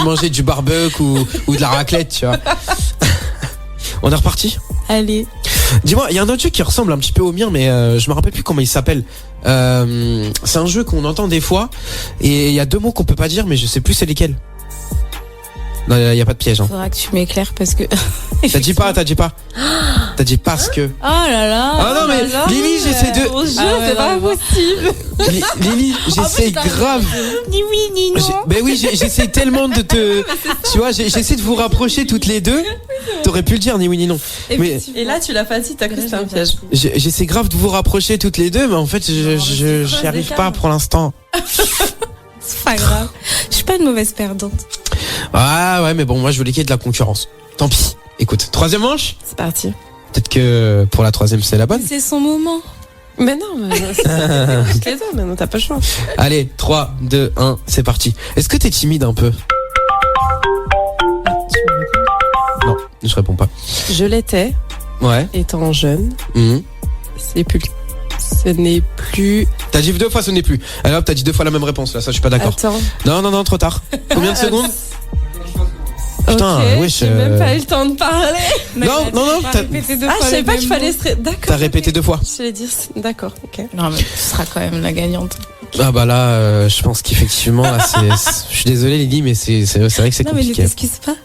manger du barbecue ou de la raclette, tu vois. On est reparti? Allez. Dis-moi, il y a un autre jeu qui ressemble un petit peu au mien, mais je me rappelle plus comment il s'appelle. C'est un jeu qu'on entend des fois, et il y a 2 mots qu'on peut pas dire, mais je sais plus c'est lesquels. Non, il y a pas de piège. Hein. Faudra que tu m'éclaires parce que. T'as dit pas parce que. Oh là là. Ah non mais Lily, j'essaie de. C'est pas possible. Lily, j'essaie grave. Ni oui ni non. Ben oui, j'essaie tellement de te. Tu vois, j'essaie de vous rapprocher toutes les deux. T'aurais pu le dire ni oui ni non. Et là tu l'as pas dit, t'as cru que c'était un piège. J'essaie grave de vous rapprocher toutes les deux, mais en fait j'y arrive pas pour l'instant. C'est pas grave. Je suis pas une mauvaise perdante. Ah ouais, mais bon, moi je voulais qu'il y ait de la concurrence. Tant pis. Écoute, 3e manche. C'est parti. Peut-être que pour la 3e c'est la bonne. C'est son moment. Mais non, je les donne, mais non, t'as pas le choix. Allez, 3, 2, 1, c'est parti. Est-ce que t'es timide un peu? Non, je réponds pas. Je l'étais, Ouais. étant jeune. Mhm. Ce n'est plus. T'as dit 2 fois, ce n'est plus. Alors, t'as dit 2 fois la même réponse, là, ça, je suis pas d'accord. Attends. Non, trop tard. Combien de secondes? Putain, ok, wesh, j'ai même pas eu le temps de parler. Non, T'as répété deux Ah, fois je savais les pas mêmes qu'il fallait mots. D'accord. T'as répété 2 fois. Je vais dire. D'accord, ok. Non, mais tu seras quand même la gagnante. Ah bah là, je pense qu'effectivement, là, je suis désolé Lily, mais c'est vrai que c'est Non, mais ne compliqué. t'excuse pas.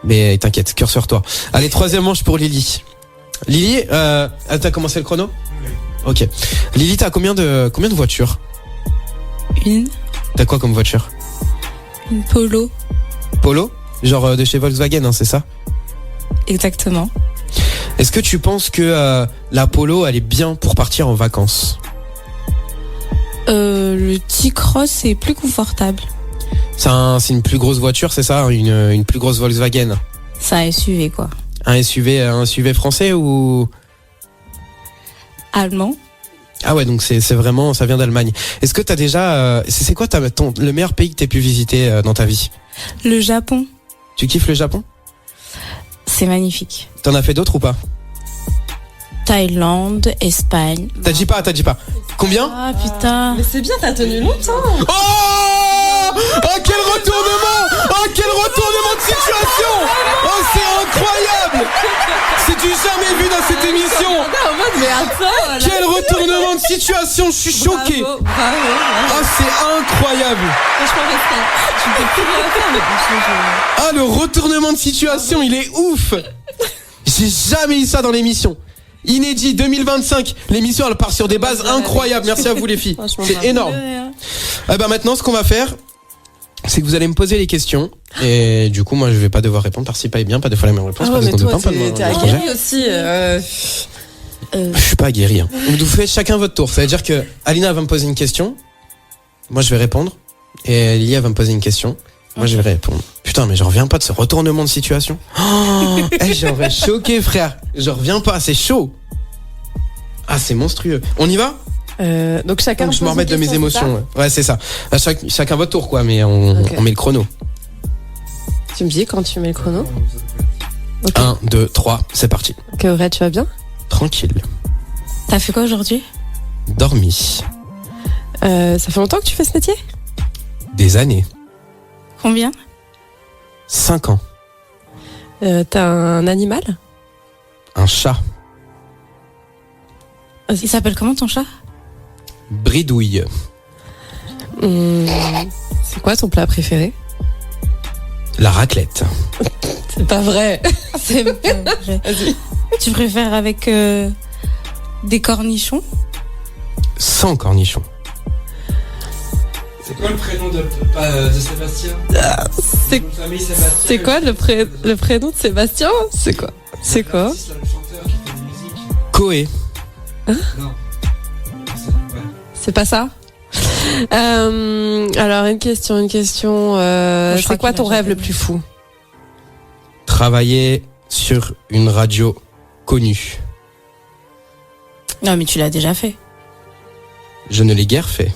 Mais t'inquiète, cœur sur toi. Allez, 3e manche pour Lily. Lily, t'as commencé le chrono? Ok. Lily, t'as combien de voitures? Une T'as quoi comme voiture? Polo. Polo? Genre de chez Volkswagen, hein, c'est ça? Exactement. Est-ce que tu penses que la Polo, elle est bien pour partir en vacances? Le T-Cross est plus confortable. C'est une plus grosse voiture, c'est ça? Une plus grosse Volkswagen? C'est un SUV, quoi. Un SUV français ou... Allemand. Ah ouais, donc c'est vraiment, ça vient d'Allemagne. Est-ce que t'as déjà... c'est quoi le meilleur pays que t'aies pu visiter dans ta vie? Le Japon. Tu kiffes le Japon? C'est magnifique. T'en as fait d'autres ou pas? Thaïlande, Espagne. T'as dit pas. Combien? Ah putain. Mais c'est bien, t'as tenu longtemps. Oh quel retournement de situation! Oh, c'est incroyable! C'est du jamais vu dans cette émission! En mode, mais attends. Quel retournement de situation! Je suis choqué! Bravo. Oh, c'est incroyable! Franchement, respect. Tu peux plus rien faire, mais Ah, le retournement de situation, il est ouf! J'ai jamais eu ça dans l'émission. Inédit 2025. L'émission, elle part sur des bases incroyables. Merci à vous, les filles. Franchement, C'est bravo. énorme. Ah bah maintenant, ce qu'on va faire, c'est que vous allez me poser les questions. Et du coup, moi, je vais pas devoir répondre. Participe bien, pas deux fois la même réponse. Ah pas ouais, de mais seconde toi, de temps, pas de t'es projet. aguerri aussi. Je suis pas aguerri. Hein. Donc, vous faites chacun votre tour. Ça veut dire que Alina va me poser une question. Moi, je vais répondre. Et Lia va me poser une question. Moi, je vais répondre. Putain, mais je reviens pas de ce retournement de situation. Oh, j'aurais choqué, frère. Je reviens pas, c'est chaud. Ah, c'est monstrueux. On y va? Donc chacun. Donc, je me remets de mes question, c'est émotions. Ouais, c'est ça. À chacun votre tour, quoi. Mais on met le chrono. ça Tu me dis quand tu mets le chrono. Okay. 1, 2, 3, c'est parti. Ok, Aurèle, tu vas bien? Tranquille. T'as fait quoi aujourd'hui? Dormi. Ça fait longtemps que tu fais ce métier? Des années. Combien? 5 ans. T'as un animal? Un chat. Il s'appelle comment ton chat? Bridouille. C'est quoi ton plat préféré? La raclette. C'est pas vrai. C'est pas vrai. Tu préfères avec des cornichons? Sans cornichons. C'est quoi le prénom de Sébastien? C'est Son famille, Sébastien. C'est quoi le prénom de Sébastien? C'est quoi? C'est quoi? L'artiste, là, le chanteur qui fait de la musique. Coé. Non. C'est pas ça? Alors une question. Je crois C'est quoi qu'il ton a rêve déjà le plus fou? Travailler sur une radio connue. Non, mais tu l'as déjà fait. Je ne l'ai guère fait.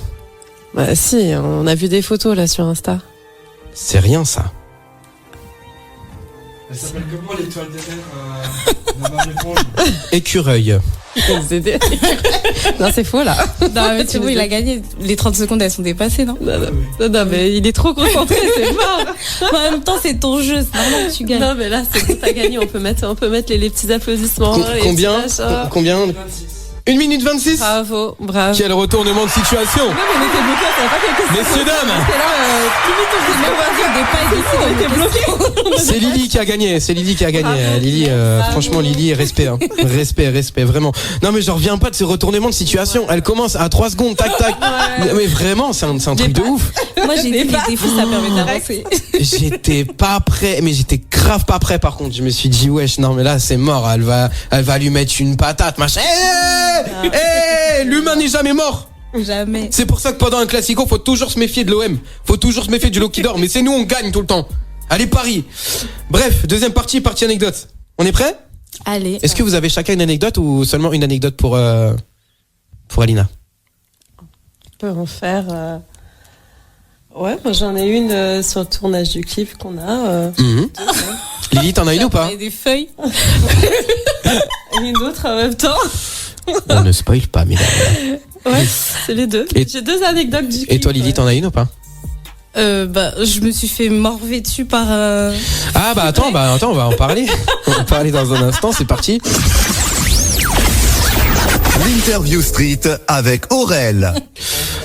Bah si, on a vu des photos là sur Insta. C'est rien ça. Elle s'appelle comment l'étoile des mers dans Bob l'éponge? Écureuil. Non, c'est faux là. Non, mais tu vois, il a gagné. Les 30 secondes, elles sont dépassées, non? Non, mais il est trop concentré, c'est mort. Mais en même temps, c'est ton jeu, c'est normal que tu gagnes. Non, mais là, c'est bon, t'as gagné. On peut mettre les petits applaudissements. les Combien petits machins. Combien 26. 1 minute 26. Bravo. Quel retournement de situation. Non, mais on était bloqués, on savait pas quelque chose. Messieurs, dames, Et là, plus vite on faisait on était bloqués. c'est Lily qui a gagné. Lily, franchement, Lily, respect. Hein. Respect, vraiment. Non, mais je reviens pas de ce retournement de situation. Elle commence à 3 secondes, tac. Mais vraiment, c'est un truc de ouf. Moi, j'ai dit les défis, ça permet d'avancer. J'étais pas prêt, mais j'étais grave pas prêt par contre. Je me suis dit, wesh, non, mais là, c'est mort. Elle va lui mettre une patate, machin. L'humain n'est jamais mort. Jamais. C'est pour ça que pendant un classico, faut toujours se méfier de l'OM. Faut toujours se méfier du lot qui dort. Mais c'est nous, on gagne tout le temps. Allez, Paris. Bref, deuxième partie anecdote. On est prêt? Allez. Est-ce que vous avez chacun une anecdote ou seulement une anecdote pour pour Alina? On peut en faire. Ouais, moi j'en ai une sur le tournage du clip qu'on a. Lily, t'en as une ou pas? Et des feuilles. Et une autre en même temps. On ne spoil pas, mesdames. Ouais, c'est les deux. Et- J'ai 2 anecdotes du clip. Et toi, Lily, t'en as une ou pas? Je me suis fait morver dessus par. Ah bah attends, on va en parler. On va en parler dans un instant, c'est parti. L'Interview Street avec Aurel.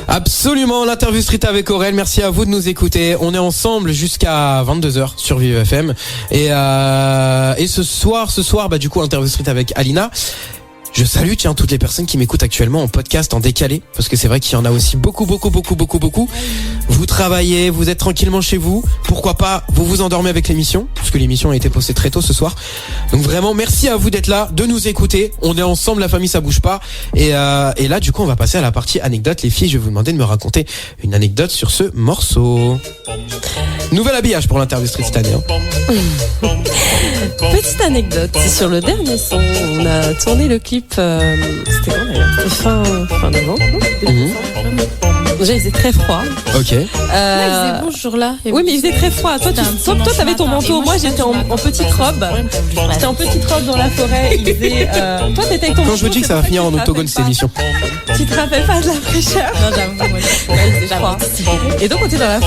Absolument, l'interview street avec Aurel. Merci à vous de nous écouter. On est ensemble jusqu'à 22h sur Vive FM. Et ce soir, bah du coup, interview street avec Alina. Je salue, toutes les personnes qui m'écoutent actuellement en podcast, en décalé, parce que c'est vrai qu'il y en a aussi beaucoup. Vous travaillez, vous êtes tranquillement chez vous. Pourquoi pas, vous vous endormez avec l'émission, parce que l'émission a été postée très tôt ce soir. Donc vraiment, merci à vous d'être là, de nous écouter. On est ensemble, la famille, ça bouge pas. Et là, du coup, on va passer à la partie anecdote. Les filles, je vais vous demander de me raconter une anecdote sur ce morceau. Nouvel habillage pour l'interview street cette année. Petite anecdote, c'est sur le dernier son. On a tourné le clip. C'était quand d'ailleurs? C'était fin novembre. Déjà, il faisait très froid. Ok. Il faisait beau ce jour-là. Oui, mais il faisait très froid. Toi, t'avais ton manteau. Moi, j'étais en petite robe. J'étais en petite robe dans la forêt. Il faisait. Toi, t'étais avec ton. Quand je vous dis que ça va finir en octogone cette émission. Tu te rappelles pas de la fraîcheur? Non, j'avoue. Ouais, il faisait froid. Et donc, on était dans la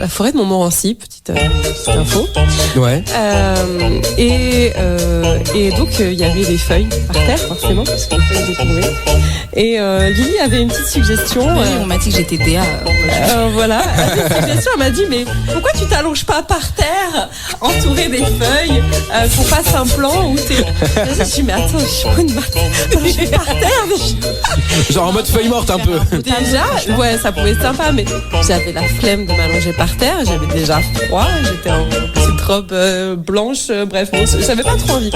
forêt de Montmorency, petite info. Ouais. Et donc, il y avait des feuilles par terre, forcément, parce que les feuilles étaient tombées. Et Lily avait une petite suggestion. Oui, on m'a dit que j'étais DA. Voilà, une suggestion, elle m'a dit, mais pourquoi tu t'allonges pas par terre, entouré des feuilles, qu'on fasse un plan où t'es... Je dis, mais attends, je suis pas une allongée par terre. Genre en mode feuille morte un peu. Déjà, ouais, ça pouvait être sympa, mais j'avais la flemme de m'allonger par terre, j'avais déjà froid, j'étais en petite robe blanche, bref, bon, j'avais pas trop envie.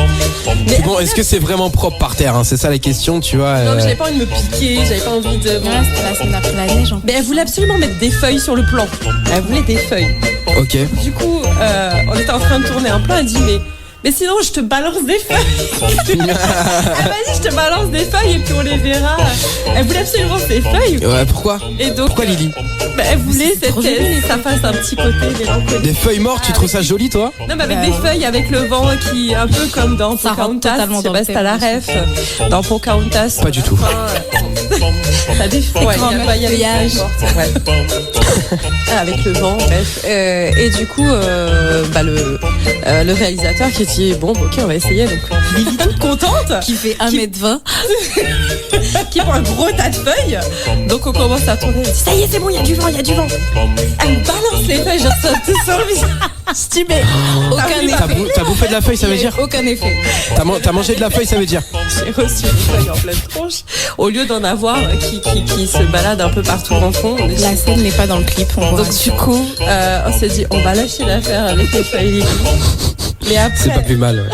Mais Bon, est-ce que c'est vraiment propre par terre, hein? C'est ça la question, tu vois. non, mais j'avais pas envie de me piquer, j'avais pas envie de... Ouais, c'était la semaine après la neige. Mais elle voulait absolument mettre des feuilles sur le plan. Elle voulait des feuilles. Ok. Du coup, on était en train de tourner un plan, elle dit, mais sinon, je te balance des feuilles. Elle m'a dit, je te balance des feuilles et puis on les verra. Elle voulait absolument ces feuilles. Ouais, pourquoi? Et donc, Pourquoi Lily? Elle voulait que ça fasse un petit côté mélancolique. Des feuilles mortes, tu trouves ça joli, toi? Non, mais avec des feuilles, avec le vent qui, un peu comme dans Pocahontas. Je sais pas si t'as la ref. Dans Pocahontas. Pas du tout. T'as des feuilles. Ouais, il y a des feuilles mortes. Ouais. Avec le vent, bref. Et du coup, le réalisateur qui dit, bon, ok, on va essayer. Donc, Lily toute contente. Qui fait 1m20. Qui prend un gros tas de feuilles. Donc, on commence à tourner. Elle dit, ça y est, c'est bon, il y a du vent. Elle me balance les feuilles, genre ça sur le visage. Je dis, mais aucun effet. T'as bouffé de la feuille, ça veut dire? Aucun effet. T'as mangé de la feuille, ça veut dire? J'ai reçu une feuille en pleine tronche. Au lieu d'en avoir qui se balade un peu partout en fond. La scène n'est pas dans le clip. Donc du coup, on s'est dit, on va lâcher l'affaire avec les feuilles. Mais après, c'est pas plus mal. Ouais.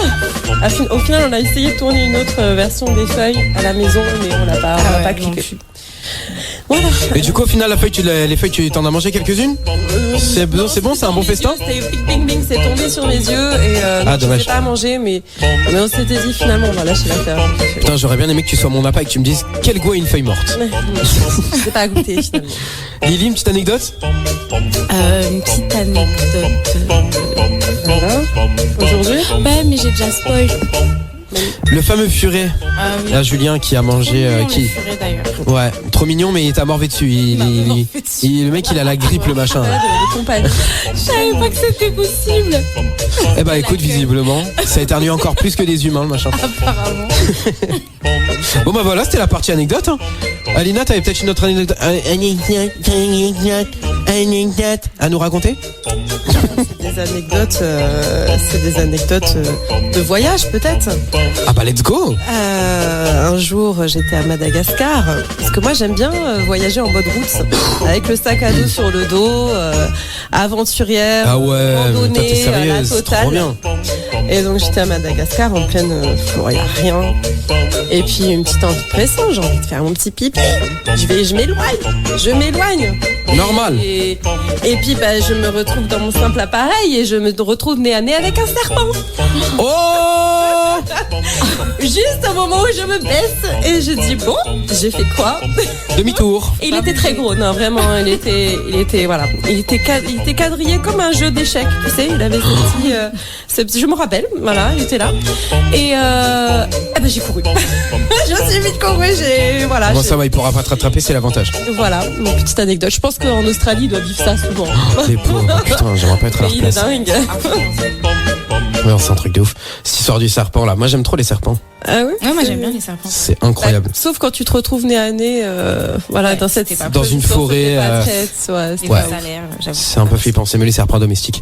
Au final, on a essayé de tourner une autre version des feuilles à la maison, mais on n'a pas cliqué. Voilà. Et du coup, au final, les feuilles, tu t'en as mangé quelques-unes? C'est bon, c'est un bon festin? C'était bing bing, c'est tombé sur mes yeux et donc, dommage. je n'ai pas à manger, mais on s'était dit finalement on va lâcher l'affaire. Putain, j'aurais bien aimé que tu sois mon appât et que tu me dises quel goût a une feuille morte. C'est pas à goûter finalement. Lily, une petite anecdote? Une petite anecdote. Voilà. Aujourd'hui. Ouais, mais j'ai déjà spoil. Le fameux furet. Ah oui. Là, Julien qui a mangé. Qui d'ailleurs. Ouais, trop mignon, mais il t'a morvé dessus. Le mec, il a la grippe, le machin. Je savais pas que c'était possible. Eh bah, écoute, visiblement, ça éternue encore plus que des humains, le machin. Apparemment. Bon, bah voilà, c'était la partie anecdote. Hein. Alina, t'avais peut-être une autre anecdote à nous raconter? C'est des anecdotes de voyage peut-être. Ah bah let's go. Un jour j'étais à Madagascar parce que moi j'aime bien voyager en mode route avec le sac à dos sur le dos, aventurière, ah ouais, randonnée à la totale. Trop bien. Et donc j'étais à Madagascar en pleine forêt, il n'y a rien. Et puis une petite envie de pression, j'ai envie de faire mon petit pipi. Je m'éloigne. Normal. Et puis je me retrouve dans mon simple appareil et je me retrouve nez à nez avec un serpent. Oh Juste au moment où je me baisse et je dis bon, j'ai fait quoi? Demi-tour. Et il était très gros, non vraiment, il était voilà, il était quadrillé comme un jeu d'échecs, tu sais, il avait ce petit, je me rappelle, voilà, il était là. Et j'ai couru. Je suis vite couru, voilà. Bon, ça va, il pourra pas te rattraper, c'est l'avantage. Voilà, une petite anecdote. Je pense qu'en Australie, ils doivent vivre ça souvent. Les pauvres, putain, j'aimerais pas être à leur Il est place. dingue. Ouais, c'est un truc de ouf. Cette histoire du serpent là, moi j'aime trop les serpents. Ah oui. Ouais, moi j'aime bien les serpents. C'est incroyable. Sauf quand tu te retrouves nez à nez, voilà, Ouais, dans une forêt. Les Ouais. salaires, j'avoue. C'est un peu flippant, c'est mieux les serpents domestiques.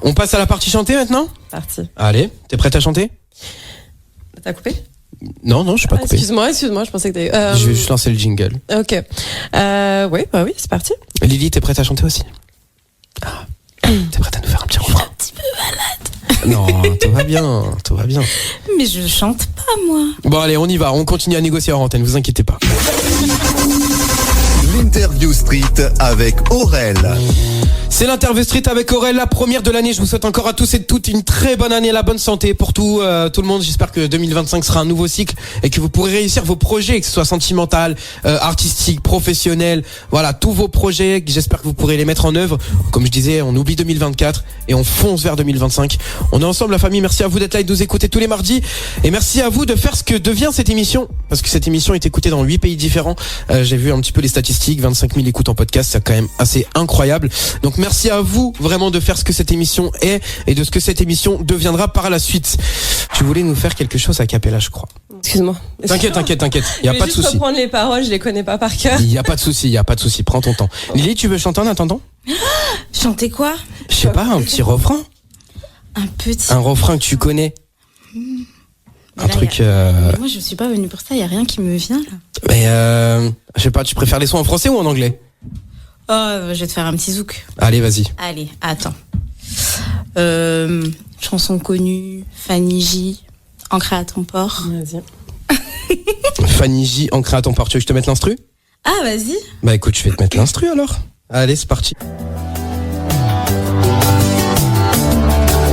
On passe à la partie chantée maintenant? Parti. Allez, t'es prête à chanter? T'as coupé? Non, je suis pas coupé. Excuse-moi, je pensais que t'avais. Je vais juste lancer le jingle. Ok. Oui, c'est parti. Lily, t'es prête à chanter aussi? Ah. T'es prête à nous faire un petit refrain? Un petit peu malade. Non, tout va bien, tout va bien. Mais je chante pas, moi. Bon allez, on y va, on continue à négocier hors antenne, vous inquiétez pas. L'interview street avec Aurel. C'est l'interview street avec Aurel, la première de l'année. Je vous souhaite encore à tous et toutes une très bonne année, la bonne santé pour tout le monde. J'espère que 2025 sera un nouveau cycle et que vous pourrez réussir vos projets, que ce soit sentimental, artistique, professionnel. Voilà, tous vos projets. J'espère que vous pourrez les mettre en œuvre. Comme je disais, on oublie 2024 et on fonce vers 2025. On est ensemble, la famille. Merci à vous d'être là et de nous écouter tous les mardis. Et merci à vous de faire ce que devient cette émission. Parce que cette émission est écoutée dans 8 pays différents. J'ai vu un petit peu les statistiques. 25 000 écoutes en podcast. C'est quand même assez incroyable. Donc merci à vous vraiment de faire ce que cette émission est et de ce que cette émission deviendra par la suite. Tu voulais nous faire quelque chose à cappella, je crois. Excuse-moi. T'inquiète. Il y a pas de souci. Je vais reprendre les paroles, je les connais pas par cœur. Il y a pas de souci. Prends ton temps. Lily, tu veux chanter en attendant? Chanter quoi? Je sais pas, un petit refrain. Un refrain que tu connais. Un truc. Moi, je suis pas venue pour ça. Y a rien qui me vient là. Mais je sais pas. Tu préfères les sons en français ou en anglais? Oh, je vais te faire un petit zouk. Allez, vas-y. Allez, attends. Chanson connue, Fanny J, Ancré à ton port. Vas-y. Fanny J, Ancré à ton port. Tu veux que je te mette l'instru? Ah, vas-y. Bah écoute, je vais te mettre l'instru alors. Allez, c'est parti.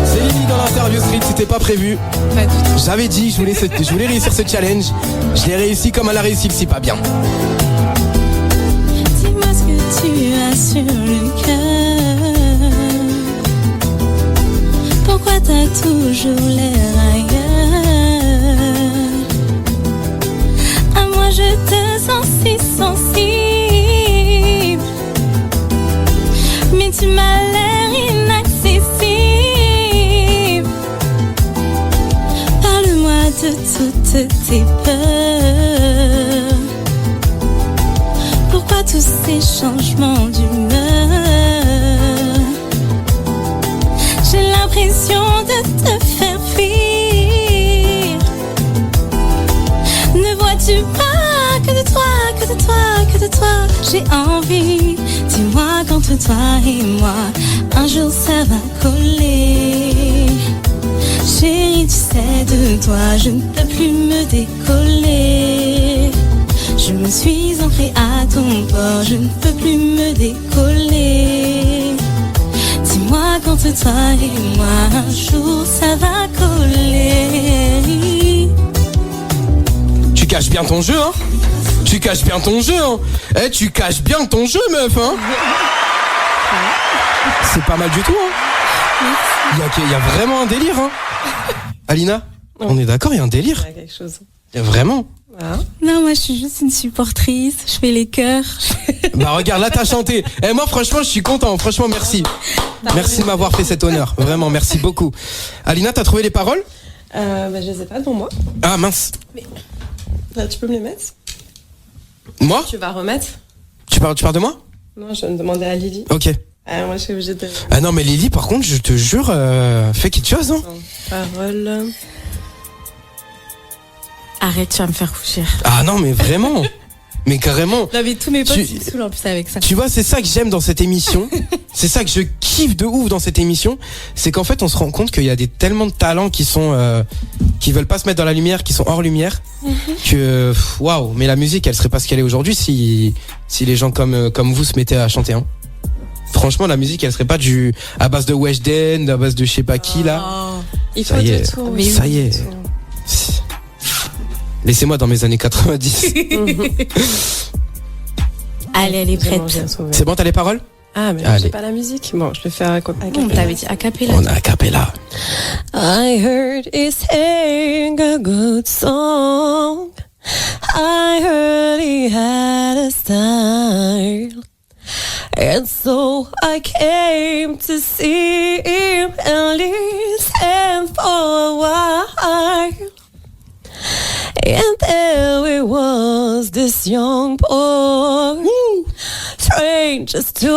C'est Lily dans l'interview street, c'était pas prévu. Pas du tout. J'avais dit, je voulais réussir ce challenge. Je l'ai réussi comme elle a réussi, c'est pas bien. Dis-moi ce que tu as sur le cœur. Pourquoi t'as toujours l'air ailleurs? À moi je te sens si sensible, mais tu m'as l'air inaccessible. Parle-moi de toutes tes peurs. Pourquoi tous ces changements d'humeur? J'ai l'impression de te faire fuir. Ne vois-tu pas que de toi, j'ai envie. Dis-moi qu'entre toi et moi, un jour ça va coller. Chérie, tu sais de toi, je ne peux plus me décoller. Je me suis ancrée à ton port, je ne peux plus me décoller. Dis-moi qu'entre toi et moi, un jour ça va coller. Tu caches bien ton jeu, hein? Tu caches bien ton jeu, hein? Eh, tu caches bien ton jeu, meuf, hein? C'est pas mal du tout, hein? Il y a vraiment un délire, hein? Alina, on est d'accord, il y a un délire? Il y a quelque chose. Vraiment? Voilà. Non, moi je suis juste une supportrice, je fais les chœurs. Bah regarde, là t'as chanté. Et moi franchement je suis content, franchement merci. Merci de m'avoir fait cet honneur, vraiment merci beaucoup. Alina, t'as trouvé les paroles? Je les ai pas devant moi. Ah mince. Tu peux me les mettre? Moi? Tu vas remettre? Tu parles de moi? Non, je vais me demander à Lily. Ok. Moi je suis obligée de... Ah non mais Lily par contre je te jure, fais quelque chose, hein. Parole... Arrête, tu vas me faire coucher. Ah non mais vraiment. Mais carrément. Non mais tous mes potes ils me saoulent en plus avec ça. Tu vois, c'est ça que j'aime dans cette émission. C'est ça que je kiffe de ouf dans cette émission. C'est qu'en fait, on se rend compte qu'il y a tellement de talents qui sont, qui veulent pas se mettre dans la lumière, qui sont hors lumière, que, waouh. Mais la musique, elle serait pas ce qu'elle est aujourd'hui si les gens comme vous se mettaient à chanter, hein. Franchement, la musique, elle serait pas à base de Weshden, à base de je sais pas qui, là. Il ça y est. Ça y est. Laissez-moi dans mes années 90. Allez, elle est prête. C'est bon, t'as les paroles? Ah, mais j'ai pas la musique. Bon, je vais faire a cappella. On t'avait dit a cappella. On a a cappella. I heard he sang a good song. I heard he had a style. And so I came to see him and listen for a while. And there it was, this young boy, strangers to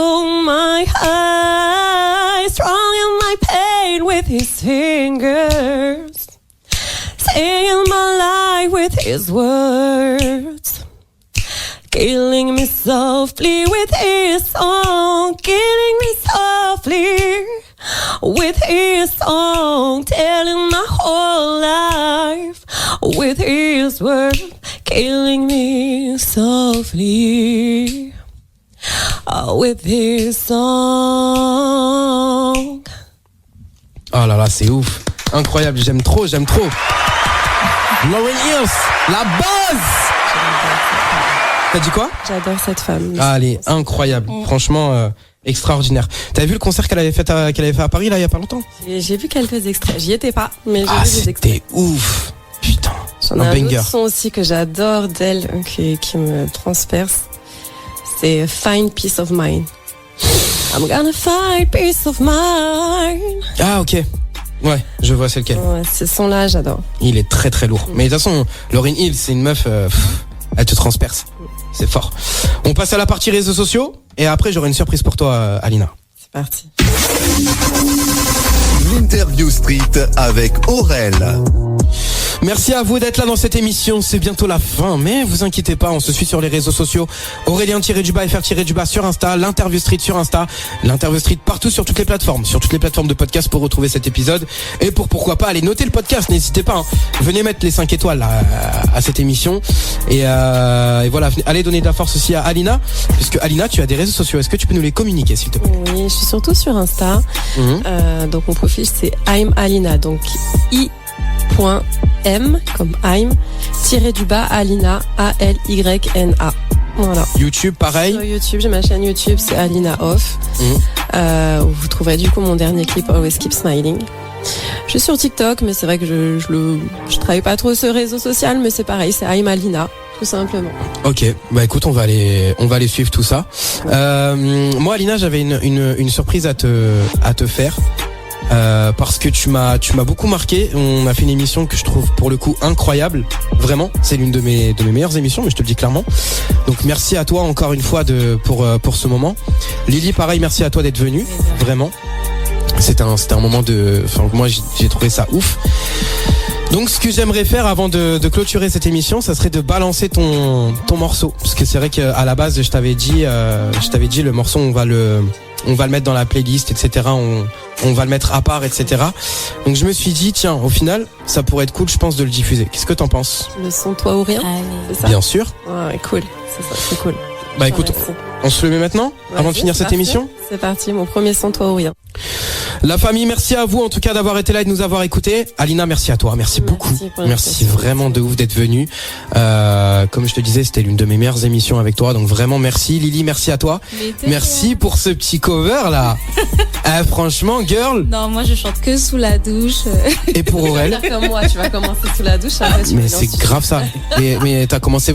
my eyes, strong my pain with his fingers, singing my life with his words, killing me softly with his song, killing me softly with his song, telling my whole life with his word, killing me softly with his song. Oh là là, c'est ouf. Incroyable, j'aime trop. Lauryn Hill, la base. T'as dit quoi? J'adore cette femme. Ah, elle est incroyable. Franchement, extraordinaire. T'as vu le concert qu'elle avait fait à Paris, là, il y a pas longtemps? J'ai vu quelques extraits. J'y étais pas, mais j'ai vu des extraits. C'était ouf. Putain. J'en ai un autre son aussi que j'adore d'elle, qui me transperce. C'est Find Peace of Mind. I'm gonna find peace of mind. Ah, ok. Ouais, je vois c'est lequel. Ouais, ce son-là, j'adore. Il est très très lourd. Mais de toute façon, Lauryn Hill, c'est une meuf, elle te transperce. C'est fort. On passe à la partie réseaux sociaux et après j'aurai une surprise pour toi, Alina. C'est parti. L'Interview Street avec Aurel. Merci à vous d'être là dans cette émission, c'est bientôt la fin, mais vous inquiétez pas, on se suit sur les réseaux sociaux, Aurélien-FR- sur Insta, l'Interview Street sur Insta, l'Interview Street partout sur toutes les plateformes de podcast pour retrouver cet épisode, et pourquoi pas aller noter le podcast, n'hésitez pas, hein. Venez mettre les 5 étoiles là, à cette émission, et voilà, allez donner de la force aussi à Alina, puisque Alina, tu as des réseaux sociaux, est-ce que tu peux nous les communiquer s'il te plaît? Oui, je suis surtout sur Insta, donc mon profil c'est I'm Alina, donc i.m comme I'm _Alina ALYNA. Voilà. YouTube pareil. Sur YouTube, j'ai ma chaîne YouTube, c'est Alina Off. Où vous trouverez du coup mon dernier clip Always Keep Smiling. Je suis sur TikTok, mais c'est vrai que je travaille pas trop ce réseau social, mais c'est pareil, c'est I'm Alina, tout simplement. Ok, bah écoute, on va aller suivre tout ça. Moi, Alina, j'avais une surprise à te faire. Parce que tu m'as beaucoup marqué. On a fait une émission que je trouve pour le coup incroyable. Vraiment, c'est l'une de mes meilleures émissions, mais je te le dis clairement. Donc merci à toi encore une fois pour ce moment. Lily, pareil, merci à toi d'être venue. Vraiment, c'était un moment moi j'ai trouvé ça ouf. Donc ce que j'aimerais faire avant de clôturer cette émission, ça serait de balancer ton morceau, parce que c'est vrai qu'à la base je t'avais dit le morceau on va le mettre dans la playlist, etc. On va le mettre à part, etc. Donc je me suis dit tiens, au final ça pourrait être cool, je pense, de le diffuser. Qu'est-ce que t'en penses? Le son Toi ou Rien, c'est ça? Bien sûr. Ouais, cool, c'est ça, c'est cool. Bah écoute, on se le met maintenant, avant de finir cette émission? C'est parti, mon premier son Toi ou Rien. La famille, merci à vous en tout cas d'avoir été là et de nous avoir écoutés. Alina, merci à toi, merci beaucoup. Merci vraiment de ouf d'être venue. Comme je te disais, c'était l'une de mes meilleures émissions avec toi, donc vraiment merci. Lily, merci à toi. Merci pour ce petit cover là. Franchement, girl. Non, moi je chante que sous la douche. Et pour Aurel. Comme moi, tu vas commencer sous la douche. Après, mais c'est grave ça. Mais t'as commencé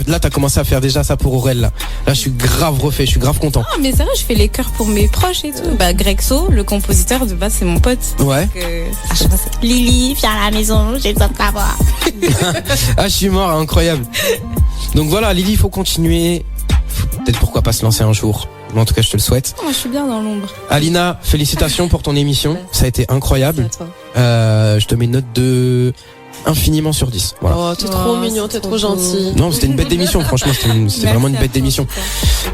à faire déjà ça pour Aurel là. Là, je suis grave refait, je suis grave content. Ah, mais c'est vrai, je fais les chœurs pour mes proches et tout. Bah, Grexo, le compositeur de base, c'est mon pote. Ouais. Donc, à chaque fois, c'est Lily, viens à la maison, j'ai besoin de t'avoir. Ah, je suis mort, incroyable. Donc voilà, Lily, il faut continuer. Peut-être pourquoi pas se lancer un jour. Mais en tout cas, je te le souhaite. Moi, je suis bien dans l'ombre. Alina, félicitations pour ton émission. Ça a été incroyable. Je te mets une note de infiniment sur 10. Voilà. Oh, t'es trop mignon, t'es trop gentil. Non, c'était une bête d'émission, franchement, c'était vraiment une bête d'émission.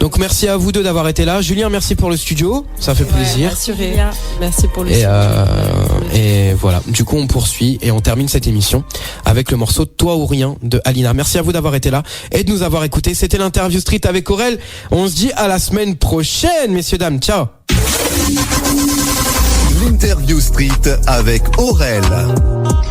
Donc merci à vous deux d'avoir été là. Julien, merci pour le studio, ça fait plaisir. Merci pour le studio. Et voilà, du coup on poursuit et on termine cette émission avec le morceau Toi ou Rien de Alina. Merci à vous d'avoir été là et de nous avoir écoutés. C'était l'Interview Street avec Aurel. On se dit à la semaine prochaine, messieurs, dames. Ciao. L'Interview Street avec Aurel.